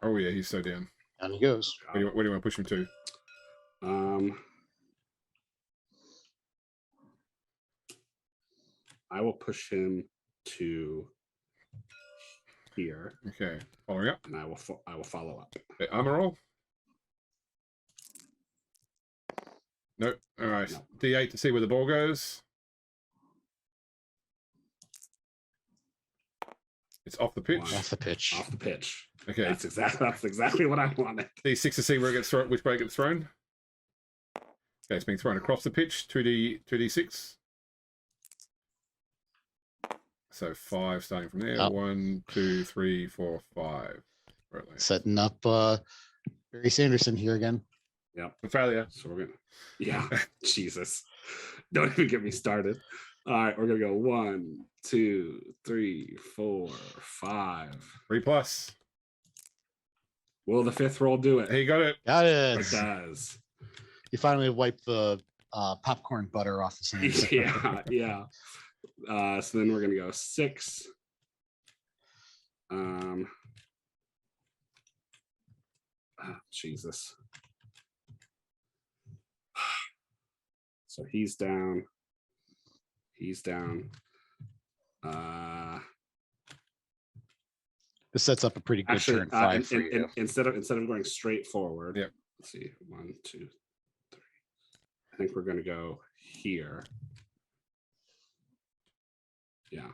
Oh yeah, he's so down. Down he goes. Where do you want to push him to? I will push him to here, Okay, following up. and I will follow up. Okay, armor roll. Nope. All right. No. D8 to see where the ball goes. It's off the pitch. Off the pitch. Off the pitch. Okay. That's exactly what I wanted. D6 to see where it gets thrown, which way it gets thrown. Okay, it's being thrown across the pitch. 2d6. So 5 starting from there. Oh. 1, 2, 3, 4, 5. Right there. Setting up Barry Sanderson here again. Yep. A failure. So we're gonna. Yeah. Jesus. Don't even get me started. All right, we're gonna go 1, 2, 3, 4, 5. 3+. Will the 5th roll do it? He got it. Got it. It does. You finally wiped the popcorn butter off the sand. Yeah. So then we're gonna go 6. Jesus. So he's down. He's down. This sets up a pretty good Actually, turn 5 for you. instead of going straight forward. Yep. Let's see. 1, 2, 3. I think we're gonna go here. Yeah.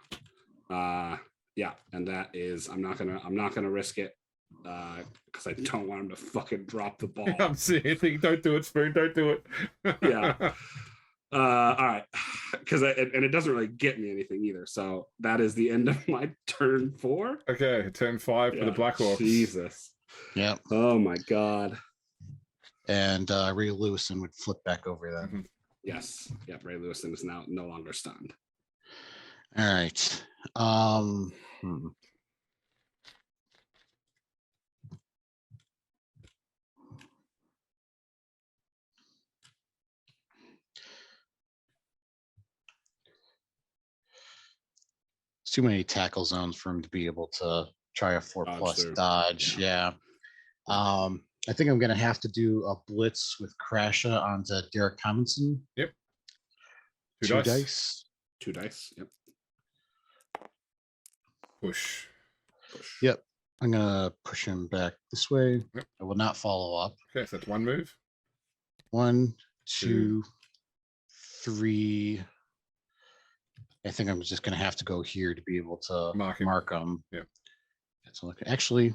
Yeah, and that is I'm not gonna risk it because I don't want him to fucking drop the ball. I'm saying, don't do it, Spoon. Don't do it. Yeah. All right, because it doesn't really get me anything either. So that is the end of my turn 4. Okay, turn 5 for the Black Orcs. Jesus. Yeah. Oh my God. And Ray Lewison would flip back over then. Mhm. Yes. Yep. Ray Lewison is now no longer stunned. All right. It's too many tackle zones for him to be able to try a 4+ through. dodge. Yeah. I think I'm gonna have to do a blitz with Crasha onto Derek Tomlinson. Yep. 2 dice. 2 dice. Yep. Push. Yep. I'm gonna push him back this way. Yep. I will not follow up. Okay, so that's 1 move. 1, 2, 3. I think I'm just gonna have to go here to be able to Mark him. mark them. Yep. That's actually.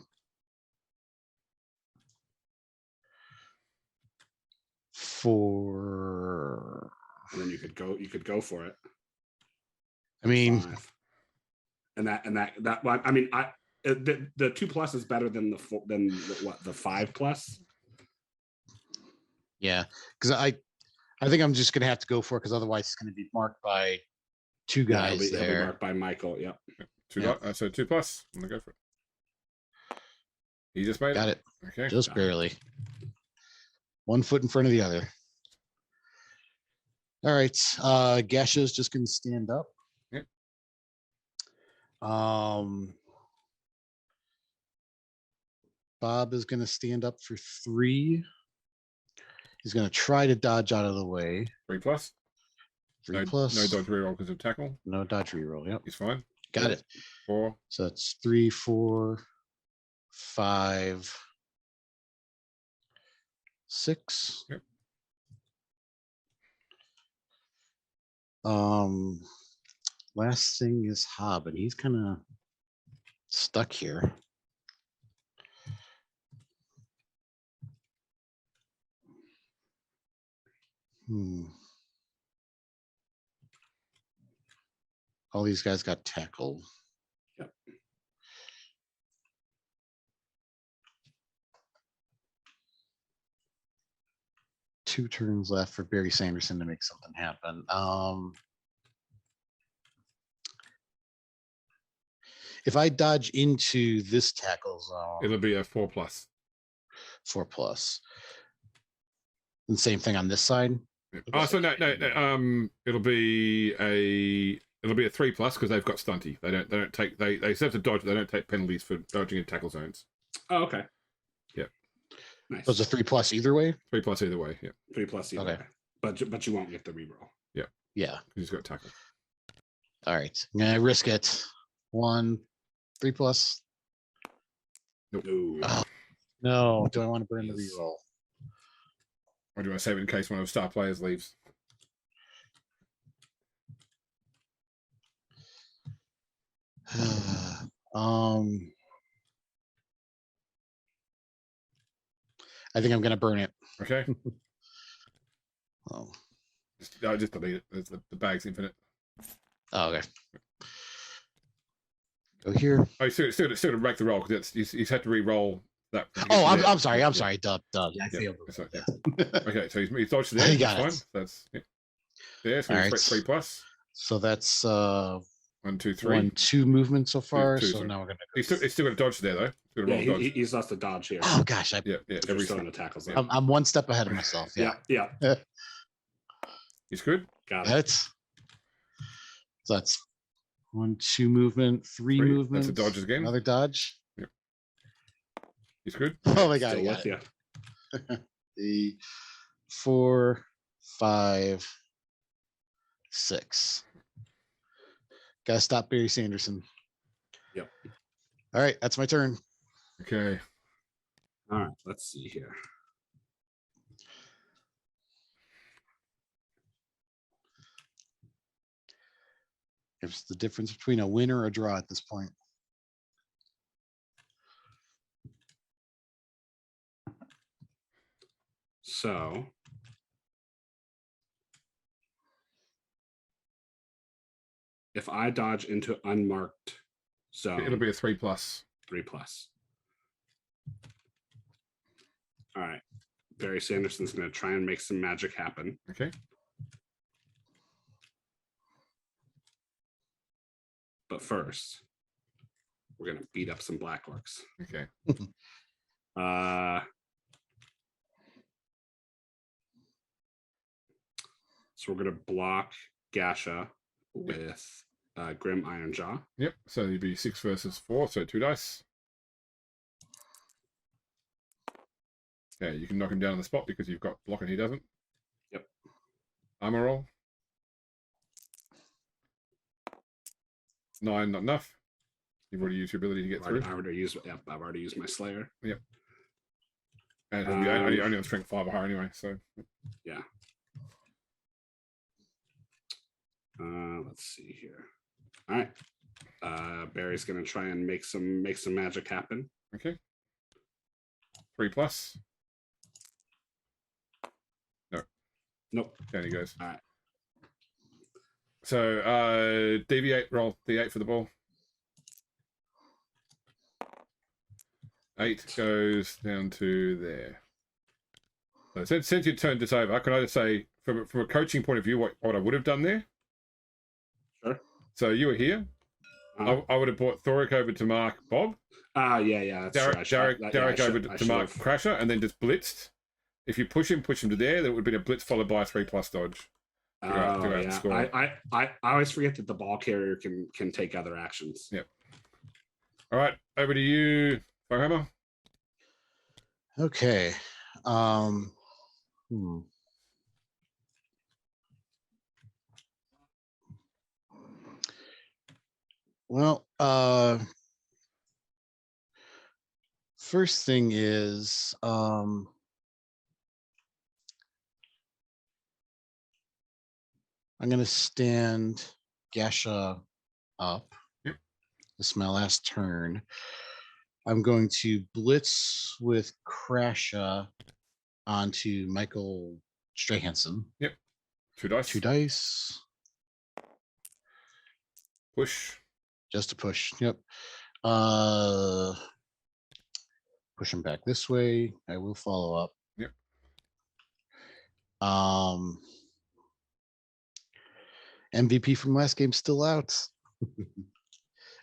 And then you could go for it. I mean, 5. And that one, I mean, the 2+ is better than the 5+. yeah, because I think I'm just gonna have to go for it because otherwise it's gonna be marked by 2 guys He'll be there. marked by Michael. Yep. 2 Yeah. so 2+. I'm gonna go for it. He just made Got it. Okay. Just barely. 1 foot in front of the other. All right. Gasha's just gonna stand up. Yep. Bob is gonna stand up for 3. He's gonna try to dodge out of the way. 3+. 3+. No dodge reroll because of tackle. No dodge reroll. Yep. He's fine. Got it. 4. So that's 3, 4, 5, 6. Yep. Last thing is Hob, and he's kind of stuck here. All these guys got tackled. Yep. Two turns left for Barry Sanderson to make something happen. If I dodge into this tackle zone, It'll be a 4+. 4+. And same thing on this side. Oh, so no. It'll be a 3+ because they've got stunty. They don't take they have to dodge. They don't take penalties for dodging in tackle zones. Oh, okay. Yep. Nice. So it's a 3+ either way. 3+ either way. Yeah. 3+ either Okay. way. But you won't get the reroll. Yeah. He's got tackle. All right, I'm gonna risk it. 1, 3+. No. Oh, no, do I want to burn the Yes. reroll? Or do you want to save it in case one of the star players leaves? I think I'm gonna burn it. Okay. Oh, Just delete it. The bag's infinite. okay. Go here. Oh, you still to break the roll because he's had to re-roll that. Oh, I'm sorry. I'm sorry. Dub. Yeah, I failed. Right, yeah. Okay, so he's dodged there. You got That's it. fine. That's there. So All he's right. 3+. So that's 1, 2, 3. 2 movements so far. Two, so sorry. now we're gonna. He's still got a dodge there though. Still got a Yeah, roll dodge. he's lost a dodge here. Oh gosh, Yeah. Every throwing a tackle zone. I'm 1 step ahead of myself. Yeah. Yeah. He's good. Got it. That's so that's 1, 2 movement, 3 movements. That's a dodge again. Another dodge. He's good. Oh my god, Still I got with it. you. 4, 5, 6. Gotta stop Barry Sanderson. Yep. All right, that's my turn. Okay. All right, let's see here. It's the difference between a win or a draw at this point. So if I dodge into unmarked zone, It'll be a 3+. 3+. All right. Barry Sanderson's going to try and make some magic happen. Okay. But first, we're going to beat up some Black Orcs. Okay. So we're going to block Gasha with Grim Ironjaw. Yep. So it'd be 6 versus 4. So 2 dice. Yeah, you can knock him down on the spot because you've got block and he doesn't. Yep. Armor roll. 9, not enough. You've already used your ability to get through. I've already used my Slayer. Yep. And it'll be only on strength 5 or higher anyway. So Yeah. Let's see here. All right. Barry's gonna try and make some magic happen. okay. 3+. Nope. Down he goes. All right. So deviate, roll D8 for the ball. 8 goes down to there. So since you turned this over, can I just say from a coaching point of view what I would have done there? Sure. So you were here. I would have brought Thoric over to mark Bob. Yeah. That's true. Derek over to mark Crasher, and then just blitzed. If you push him to there, there would have been a blitz followed by a 3+ dodge. I always forget that the ball carrier can take other actions. Yep. All right, over to you, Firehammer. Okay. Well, first thing is I'm going to stand Gasha up. Yep. This is my last turn. I'm going to blitz with Crasha onto Michael Strahanson. Yep. 2 dice. 2 dice. Push. Just a push. Yep. Push him back this way. I will follow up. Yep. MVP from last game still out.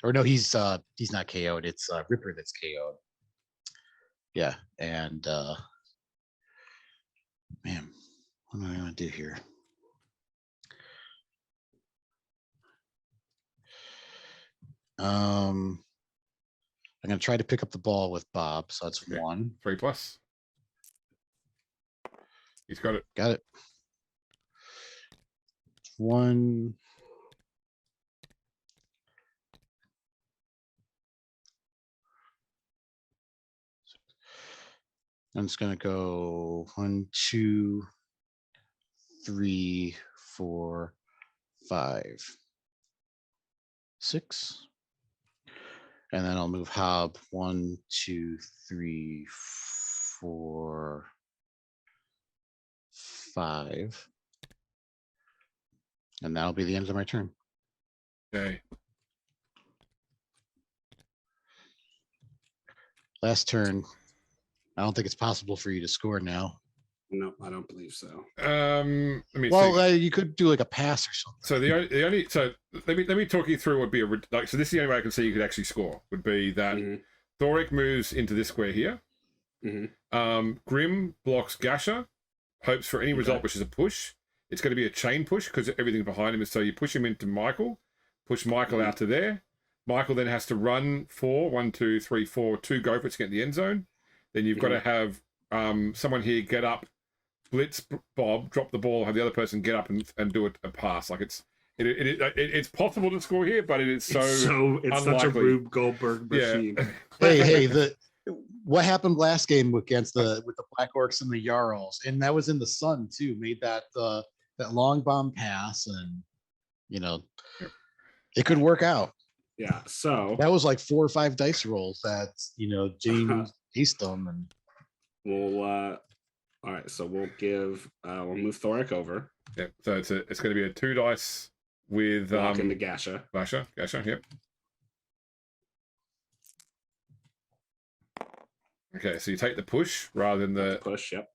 Or no, he's not KO'd. It's Ripper that's KO'd. Yeah, and man, what am I gonna do here? I'm gonna try to pick up the ball with Bob, so that's Okay. 1. 3+. He's got it. Got it. 1, I'm just gonna go 1, 2, 3, 4, 5, 6. And then I'll move Hob 1, 2, 3, 4, 5. And that'll be the end of my turn. Okay. Last turn. I don't think it's possible for you to score now. No, I don't believe so. Let me see. Well, you could do like a pass or something. So the only so let me talk you through what would be like. So this is the only way I can see you could actually score. Would be that Thoric moves into this square here. Grim blocks Gasher, hopes for any result, which is a push. It's going to be a chain push because everything behind him is, so you push him into Michael, push Michael out to there. Michael then has to run 4, 1, 2, 3, 4, 2 Gophers to get in the end zone. Then you've got to have someone here get up, blitz Bob, drop the ball, have the other person get up and do a pass. Like it's possible to score here, but it's it's unlikely. such a Rube Goldberg machine. Yeah. hey, what happened last game against the Black Orcs and the Jarls, and that was in the sun too. Made that long bomb pass, and it could work out. Yeah, so that was like 4 or 5 dice rolls that James aced them, and we'll all right. So we'll we'll move Thoric over. Yep. So it's going to be a 2 dice with into Gasha. Gasha. Yep. Okay, so you take the push rather than the push. Yep.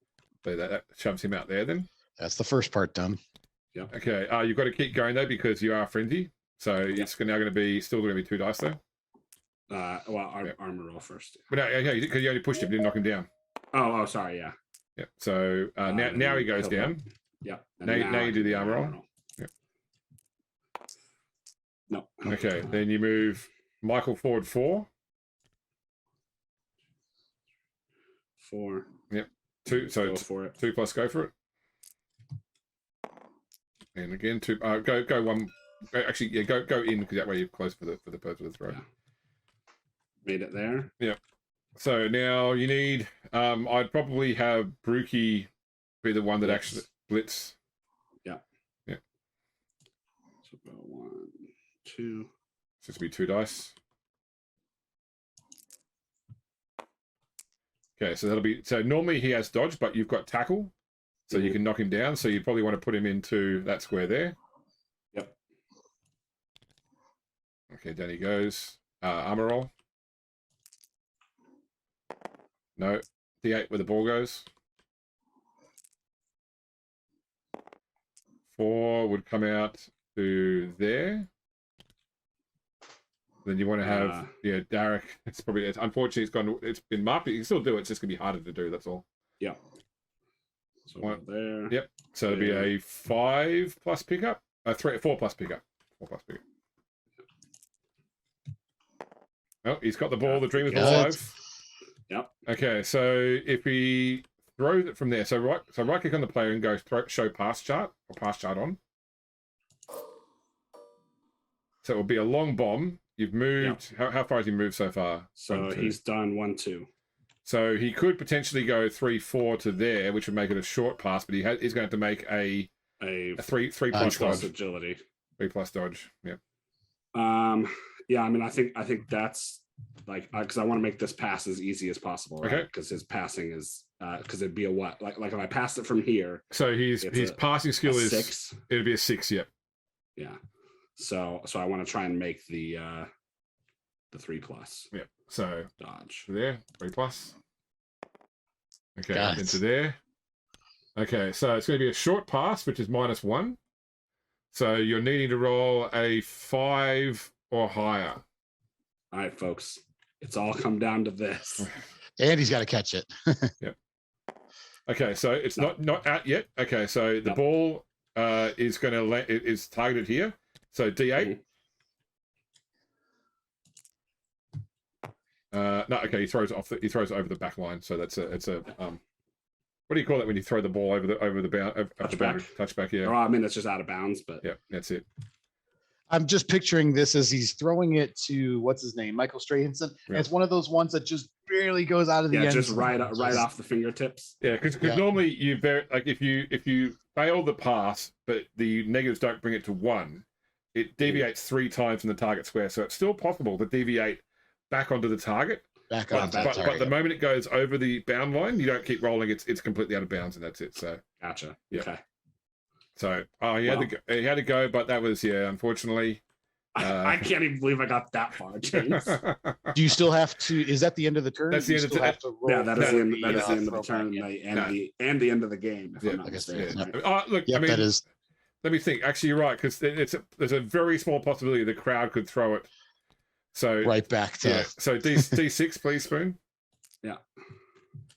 So that shoves him out there. Then that's the first part done. Yep. Okay. You've got to keep going though because you are frenzy. So it's now going to be 2 dice though. Armor roll first. But no, okay, because you only pushed him, didn't knock him down. Oh, sorry, yeah. Yep. So now he goes down. Yep. Now you do the armor roll. Yep. No. Okay, then you move Michael forward 4. 4. Yep. 2. So go for it. 2 plus go for it. And again 2. Go 1. Actually, yeah, go in because that way you're close for the purpose of the throw. Yeah. Made it there. Yep. So now you need. I'd probably have Brookie be the one that actually blitz. Yeah. Yeah. So go 1, 2. Just be 2 dice. Okay, so that'll be. So normally he has dodge, but you've got tackle, so you can knock him down. So you probably want to put him into that square there. Yep. Okay, down he goes. Armor roll. No. D8 where the ball goes. 4 would come out to there. Then you want to have Derek. It's unfortunately it's been marked, but you can still do it. It's just gonna be harder to do. That's all. Yeah. So 1 there. Yep. So it'll be a 5 plus pickup. 4 plus pickup. 4 plus pickup. Oh, he's got the ball. The dream is alive. Yep. Okay, so if we throw it from there, so right click on the player and go show pass chart or pass chart on. So it will be a long bomb. You've moved. Yep. How far has he moved so far? So he's done 1, 2. So he could potentially go 3, 4 to there, which would make it a short pass. But he's going to make a 3 plus dodge agility. 3 plus dodge. Yeah. Yeah. I mean, I think that's like because I want to make this pass as easy as possible, right? Okay. Because his passing is because it'd be a what? Like if I passed it from here. So his passing skill is 6. It'd be a 6. Yep. Yeah. So I want to try and make the 3 plus. Yep. So dodge there 3 plus. Okay, into there. Okay, so it's going to be a short pass, which is -1. So you're needing to roll a 5 or higher. All right, folks. It's all come down to this. And he's got to catch it. Yep. Okay, so it's not out yet. Okay, so the ball is going to is targeted here. So D8. No, okay, he throws it he throws it over the back line. So it's a what do you call it when you throw the ball over the boundary? Touchback, yeah. Oh, I mean it's just out of bounds, but yeah, that's it. I'm just picturing this as he's throwing it to what's his name, Michael Strahanson. Yeah. It's one of those ones that just barely goes out of the Yeah, end just zone. right Just- off the fingertips. Yeah, because Yeah. normally you like if you fail the pass, but the negatives don't bring it to 1, it deviates 3 times from the target square. So it's still possible to deviate back onto the target. back But, on back- but the moment it goes over the bound line, you don't keep rolling. It's completely out of bounds, and that's it. So Gotcha. Yeah. Okay. he had to go, but that was unfortunately. I can't even believe I got that far, James. Do you still have to? Is that the end of the turn? That's Do the you end of still the- have to roll. Yeah, that is No, the end, that is the end of the throwback turn in? and the end of the game. If Yeah. I'm not I guess mistaken. it is. right? Look, Yep, I mean, that is. let me think. Actually, you're right because there's a very small possibility the crowd could throw it. So Right back to. yeah. So D6, please, Spoon. Yeah.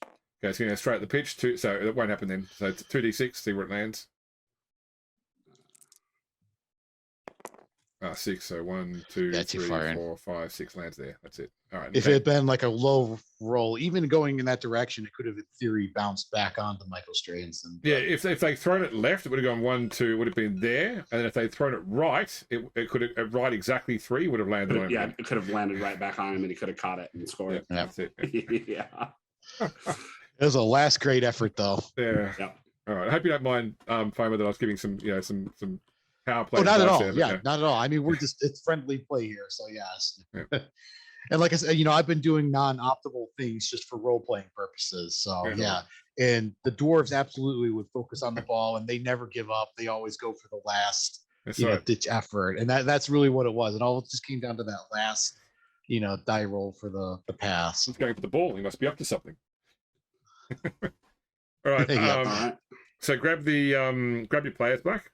Okay, it's going to go straight at the pitch. So it won't happen then. So it's 2D6. See where it lands. 6. So 1, 2, Yeah, too 3, far in. 4, 5, 6 lands there. That's it. All right. If it had been like a low roll, even going in that direction, it could have in theory bounced back onto Michael Strahanson. Yeah, if they'd thrown it left, it would have gone 1, 2, it would have been there. And then if they'd thrown it right, it could have right exactly 3 would have landed on him. Yeah, it could have landed right back on him, and he could have caught it and Yeah, scored. that's it. Yeah. It was a last great effort, though. Yeah. Yep. All right. I hope you don't mind, Fomer, that I was giving some power play. Oh, not at advice all. there, but Yeah, not at all. I mean, it's friendly play here, so yes. Yeah. And like I said, I've been doing non-optimal things just for role-playing purposes. So Yeah. And the dwarves absolutely would focus on the ball, and they never give up. They always go for the last, That's right. ditch effort, and that's really what it was. It all just came down to that last, die roll for the pass. He's going for the ball. He must be up to something. All right. Yeah. All right. So grab your players back.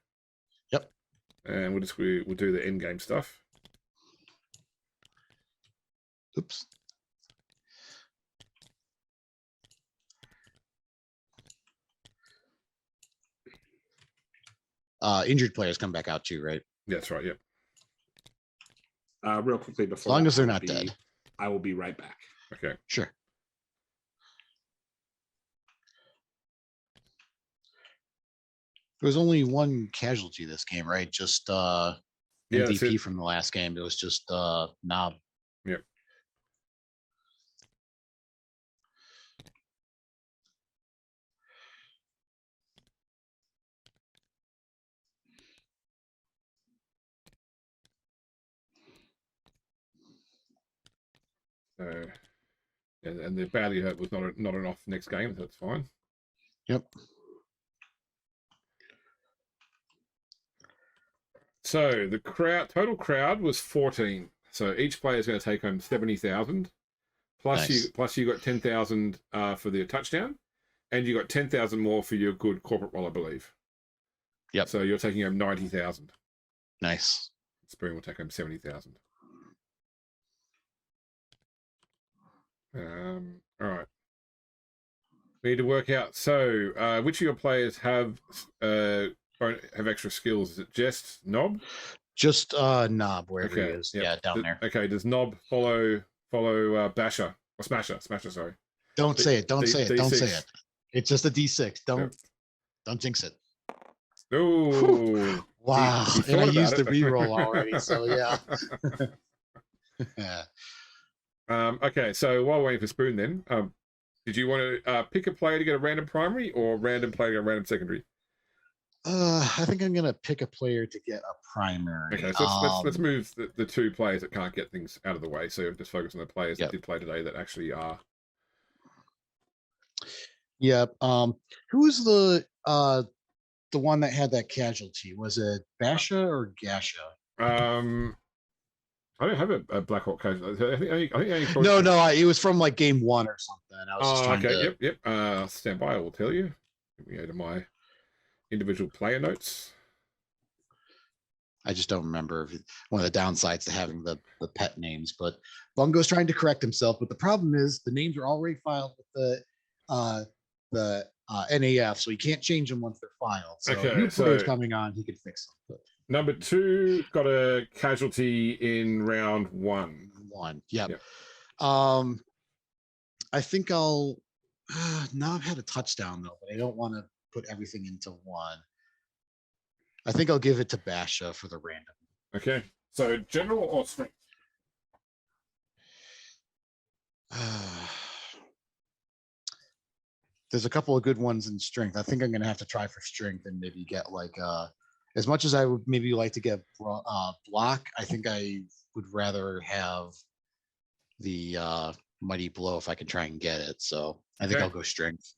Yep. And we'll do the end game stuff. Oops. Injured players come back out too, right? Yeah, that's right. Yep. Real quickly before. As long that, as they're I will not be- dead. I will be right back. Okay. Sure. There was only one casualty this game, right? Just Yeah, that's MVP it. from the last game. It was just Knob. Yep. So, and the badly hurt was not an off next game. So that's fine. Yep. So the total crowd was 14. So each player is going to take home 70,000. Plus Nice. you got 10,000 for the touchdown, and you got 10,000 more for your good corporate role, I believe. Yep. So you're taking home 90,000. Nice. Spoon will take home 70,000. All right. We need to work out. So, which of your players have extra skills? Is it just Knob? Just Knob wherever he Okay, is. yep. Yeah, down there. Okay. Does Knob follow Basher or Smasher? Smasher, sorry. Don't say it. Don't say it. Don't say D6. it. It's just a D6. Don't jinx it. Oh, Wow. he And I thought about used the it. reroll already. So yeah. Yeah. Okay. So while waiting for Spoon, then, did you want to pick a player to get a random primary or random player to get a random secondary? I think I'm gonna pick a player to get a primary. Okay, so let's move the 2 players that can't get things out of the way. So just focus on the players Yep. that did play today that actually are. Yep. Who's the one that had that casualty? Was it Basha or Gasha? I don't have a Black Orc casualty. I think No, it was from like game 1 or something. I was just trying okay. to. Yep. Stand by. I will tell you. Let me go to my individual player notes. I just don't remember one of the downsides to having the pet names, but Bungo's trying to correct himself. But the problem is the names are already filed with the NAF, so he can't change them once they're filed. So Okay, new players so- coming on, he can fix them. But Number 2 got a casualty in round 1. 1, yep. Yep. I think I'll. Knob had a touchdown though, but I don't want to put everything into 1. I think I'll give it to Basha for the random. Okay. So general or strength? There's a couple of good ones in strength. I think I'm gonna have to try for strength and maybe get like as much as I would maybe like to get block, I think I would rather have the mighty blow if I can try and get it. So I think Okay. I'll go strength.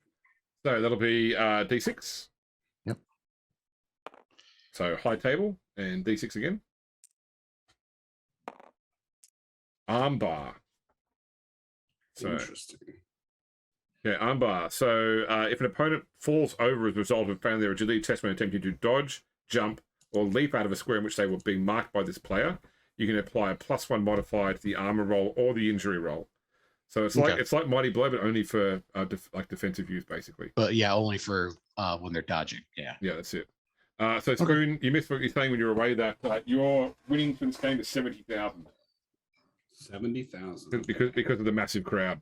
So that'll be D6. Yep. So high table and D6 again. Armbar. So, Interesting. yeah, armbar. So if an opponent falls over as a result of failing their agility test when attempting to dodge, jump, or leap out of a square in which they were being marked by this player, you can apply a +1 modifier to the armor roll or the injury roll. So it's like Mighty Blow, but only for like defensive use, basically. But yeah, only for when they're dodging. Yeah. Yeah, that's it. So Spoon, you missed what you're saying when you were away. That your winning for this game is 70,000. 70,000. Because of the massive crowd.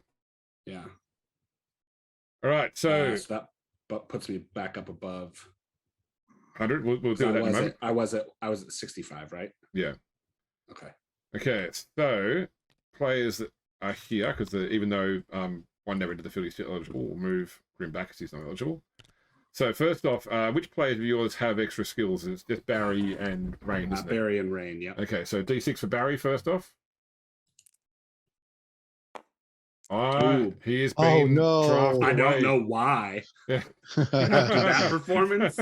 Yeah. All right, so that puts me back up above 100. We'll do that in a moment. I was at 65, right? Yeah. Okay. Okay, so players that are here, because even though one never entered the field is still eligible, we'll move Grim back because he's not eligible. So first off, which players of yours have extra skills? It's just Barry and Rain, isn't it? Barry and Rain, yeah. Okay, so D6 for Barry first off. He is being drafted I don't away. know why. Yeah. After that performance,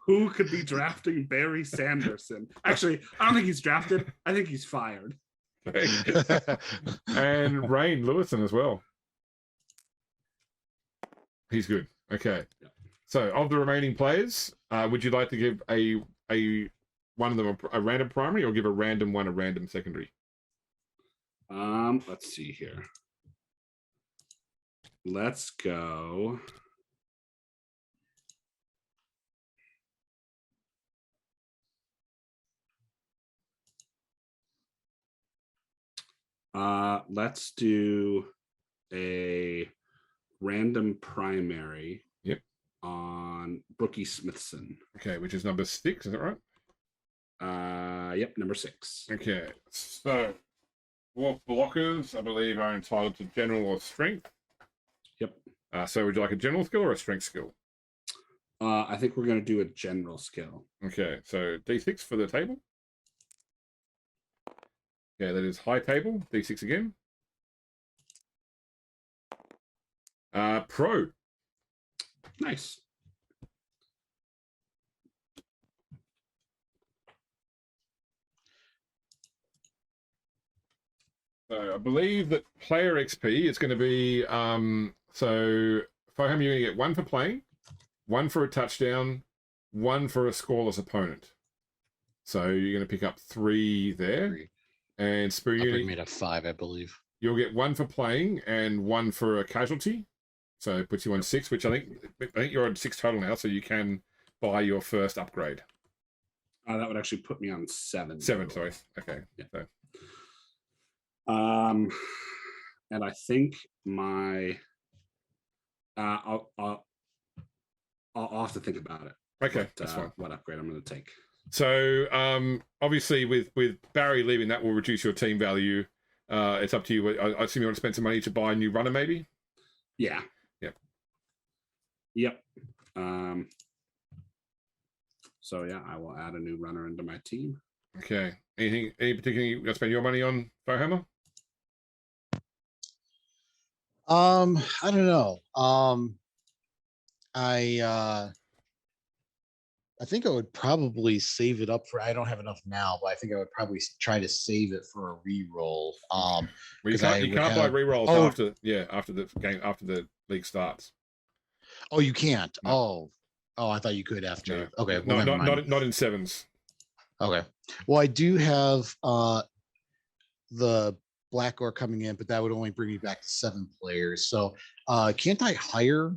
who could be drafting Barry Sanderson? Actually, I don't think he's drafted. I think he's fired. And Rain Lewison as well. He's good. Okay. Yep. So of the remaining players, would you like to give a one of them a random primary or give a random one a random secondary? Let's see here. Let's go. Let's do a random primary. Yep. On Brookie Smithson. Okay, which is number 6, is that right? Yep, number 6. Okay, so dwarf blockers, I believe, are entitled to general or strength. Yep. So would you like a general skill or a strength skill? I think we're going to do a general skill. Okay, so D6 for the table. Yeah, that is high table. D6 again. Pro. Nice. So I believe that player XP is going to be so Foham, you're going to get 1 for playing, 1 for a touchdown, 1 for a scoreless opponent. So you're going to pick up 3 there. 3. And Spoon, I'll bring me to 5, I believe. You'll get 1 for playing and 1 for a casualty. So it puts you on 6, which I think you're on 6 total now, so you can buy your first upgrade. That would actually put me on 7. 7, sorry. Okay. Yeah. So. And I think my I'll have to think about it. Okay, that's fine. What upgrade I'm going to take. So obviously with Barry leaving, that will reduce your team value. It's up to you. I assume you want to spend some money to buy a new runner, maybe? Yeah. Yep. So yeah, I will add a new runner into my team. Okay. Any particular you going to spend your money on, Fohammer? I don't know. I think I would probably save it up for. I don't have enough now, but I think I would probably try to save it for a re-roll. Well, you can't buy re-rolls after the league starts. Oh, you can't. No. Oh, I thought you could after. No. Okay, No, well, not in 7s. Okay. Well, I do have the Black Orc coming in, but that would only bring me back to 7 players. So can't I hire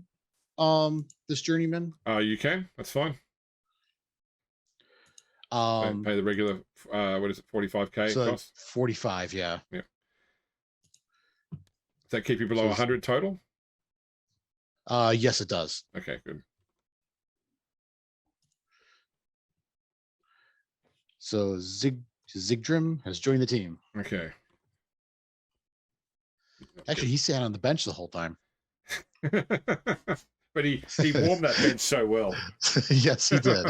this journeyman? You can. That's fine. Pay the regular what is it, 45k so cost? 45, yeah. Does that keep you below 100 total? Yes, it does. Okay, good. So Zigdrim has joined the team. Okay. Actually, he sat on the bench the whole time. But he warmed that bench so well. Yes, he did.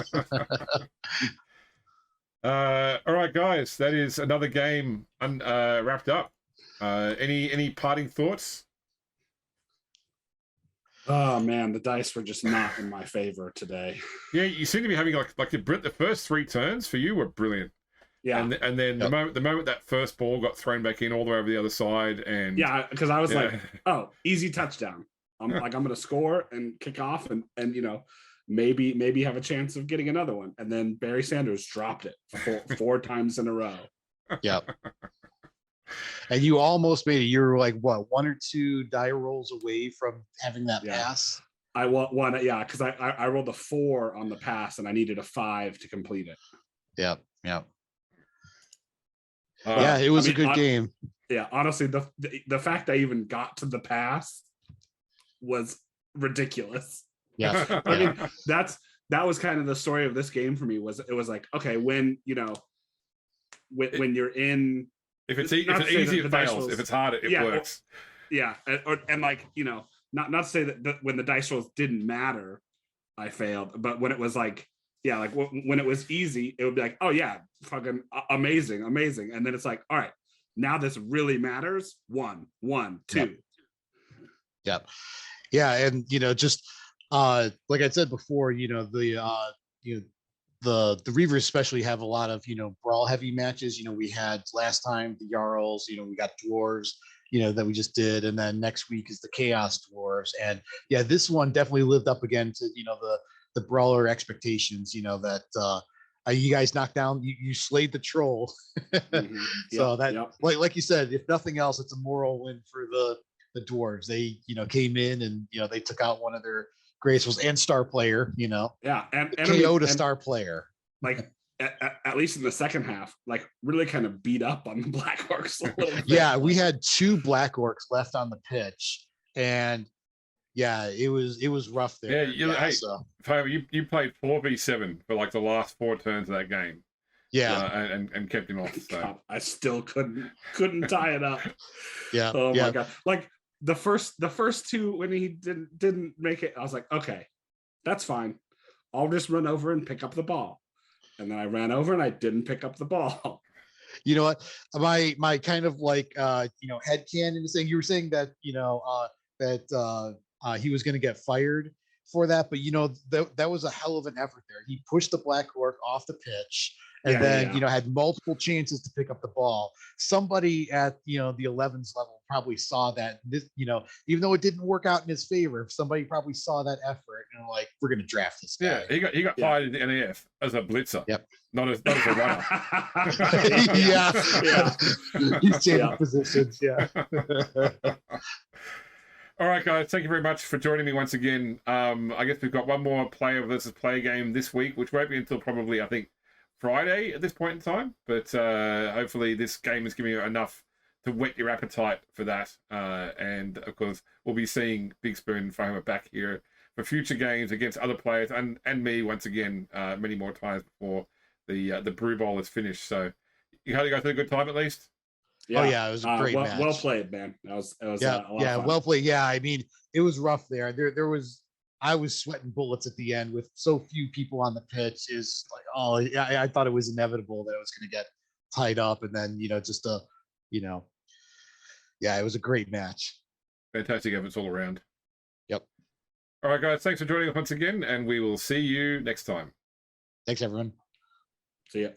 All right, guys, that is another game wrapped up. Any parting thoughts? Oh man, the dice were just not in my favor today. Yeah, you seem to be having like the first 3 turns for you were brilliant. Yeah, and then the moment that first ball got thrown back in all the way over the other side, and yeah, because I was like, oh, easy touchdown. I'm gonna score and kick off, and maybe have a chance of getting another one. And then Barry Sanders dropped it four times in a row. Yep. And you almost made it. You were like, what, 1 or 2 die rolls away from having that pass? I want one, because I rolled a 4 on the pass, and I needed a 5 to complete it. Yep. Yeah, it was a good game. Yeah, honestly, the fact I even got to the pass was ridiculous. Yeah. I mean, that was kind of the story of this game for me. It was like, okay, when when you're in, if it's easy, it fails. If it's hard, it works. Yeah, and like not to say that when the dice rolls didn't matter, I failed, but when it was like, yeah, like when it was easy, it would be like, oh yeah, fucking amazing, and then it's like, all right, now this really matters. 1, 2. Yep. Yeah, and just like I said before, the Reavers especially have a lot of brawl heavy matches. We had last time the Jarls, we got Dwarves, that we just did, and then next week is the Chaos Dwarves, and yeah, this one definitely lived up again to the brawler expectations. That you guys knocked down, you slayed the troll. Mm-hmm. So like you said, if nothing else, it's a moral win for the Dwarves. They came in and they took out one of their gracefuls and star player. Yeah, and KO'd a star player. Like at least in the second half, like really kind of beat up on the Black Orcs a little bit. Yeah, we had 2 Black Orcs left on the pitch, and yeah, it was rough there. Yeah, you played 4v7 for like the last 4 turns of that game. Yeah, and kept him off. So. God, I still couldn't tie it up. Yeah. Oh my God. Like the first 2 when he didn't make it, I was like, okay, that's fine. I'll just run over and pick up the ball. And then I ran over and I didn't pick up the ball. You know what? My kind of like headcanon is saying, you were saying that that he was going to get fired for that, but that was a hell of an effort there. He pushed the Black Orc off the pitch, and then had multiple chances to pick up the ball. Somebody at the 11s level probably saw that. This even though it didn't work out in his favor, somebody probably saw that effort and like, we're going to draft this guy. Yeah, he got fired in the NAF as a blitzer. Yep. Not as a runner. Yeah. He's changing positions. Yeah. All right, guys. Thank you very much for joining me once again. I guess we've got one more player versus player game this week, which won't be until probably, I think, Friday at this point in time. But hopefully this game is giving you enough to whet your appetite for that. And, of course, we'll be seeing Big Spoon Farmer back here for future games against other players and me once again many more times before the Brew Bowl is finished. So you guys had a good time at least? Yeah. Oh yeah, it was a great match. Well played, man. That was a lot of fun. Well played. Yeah, I mean, it was rough there. I was sweating bullets at the end with so few people on the pitch. Is like, oh yeah, I thought it was inevitable that it was going to get tied up, and then it was a great match. Fantastic efforts all around. Yep. All right, guys. Thanks for joining us once again, and we will see you next time. Thanks, everyone. See ya.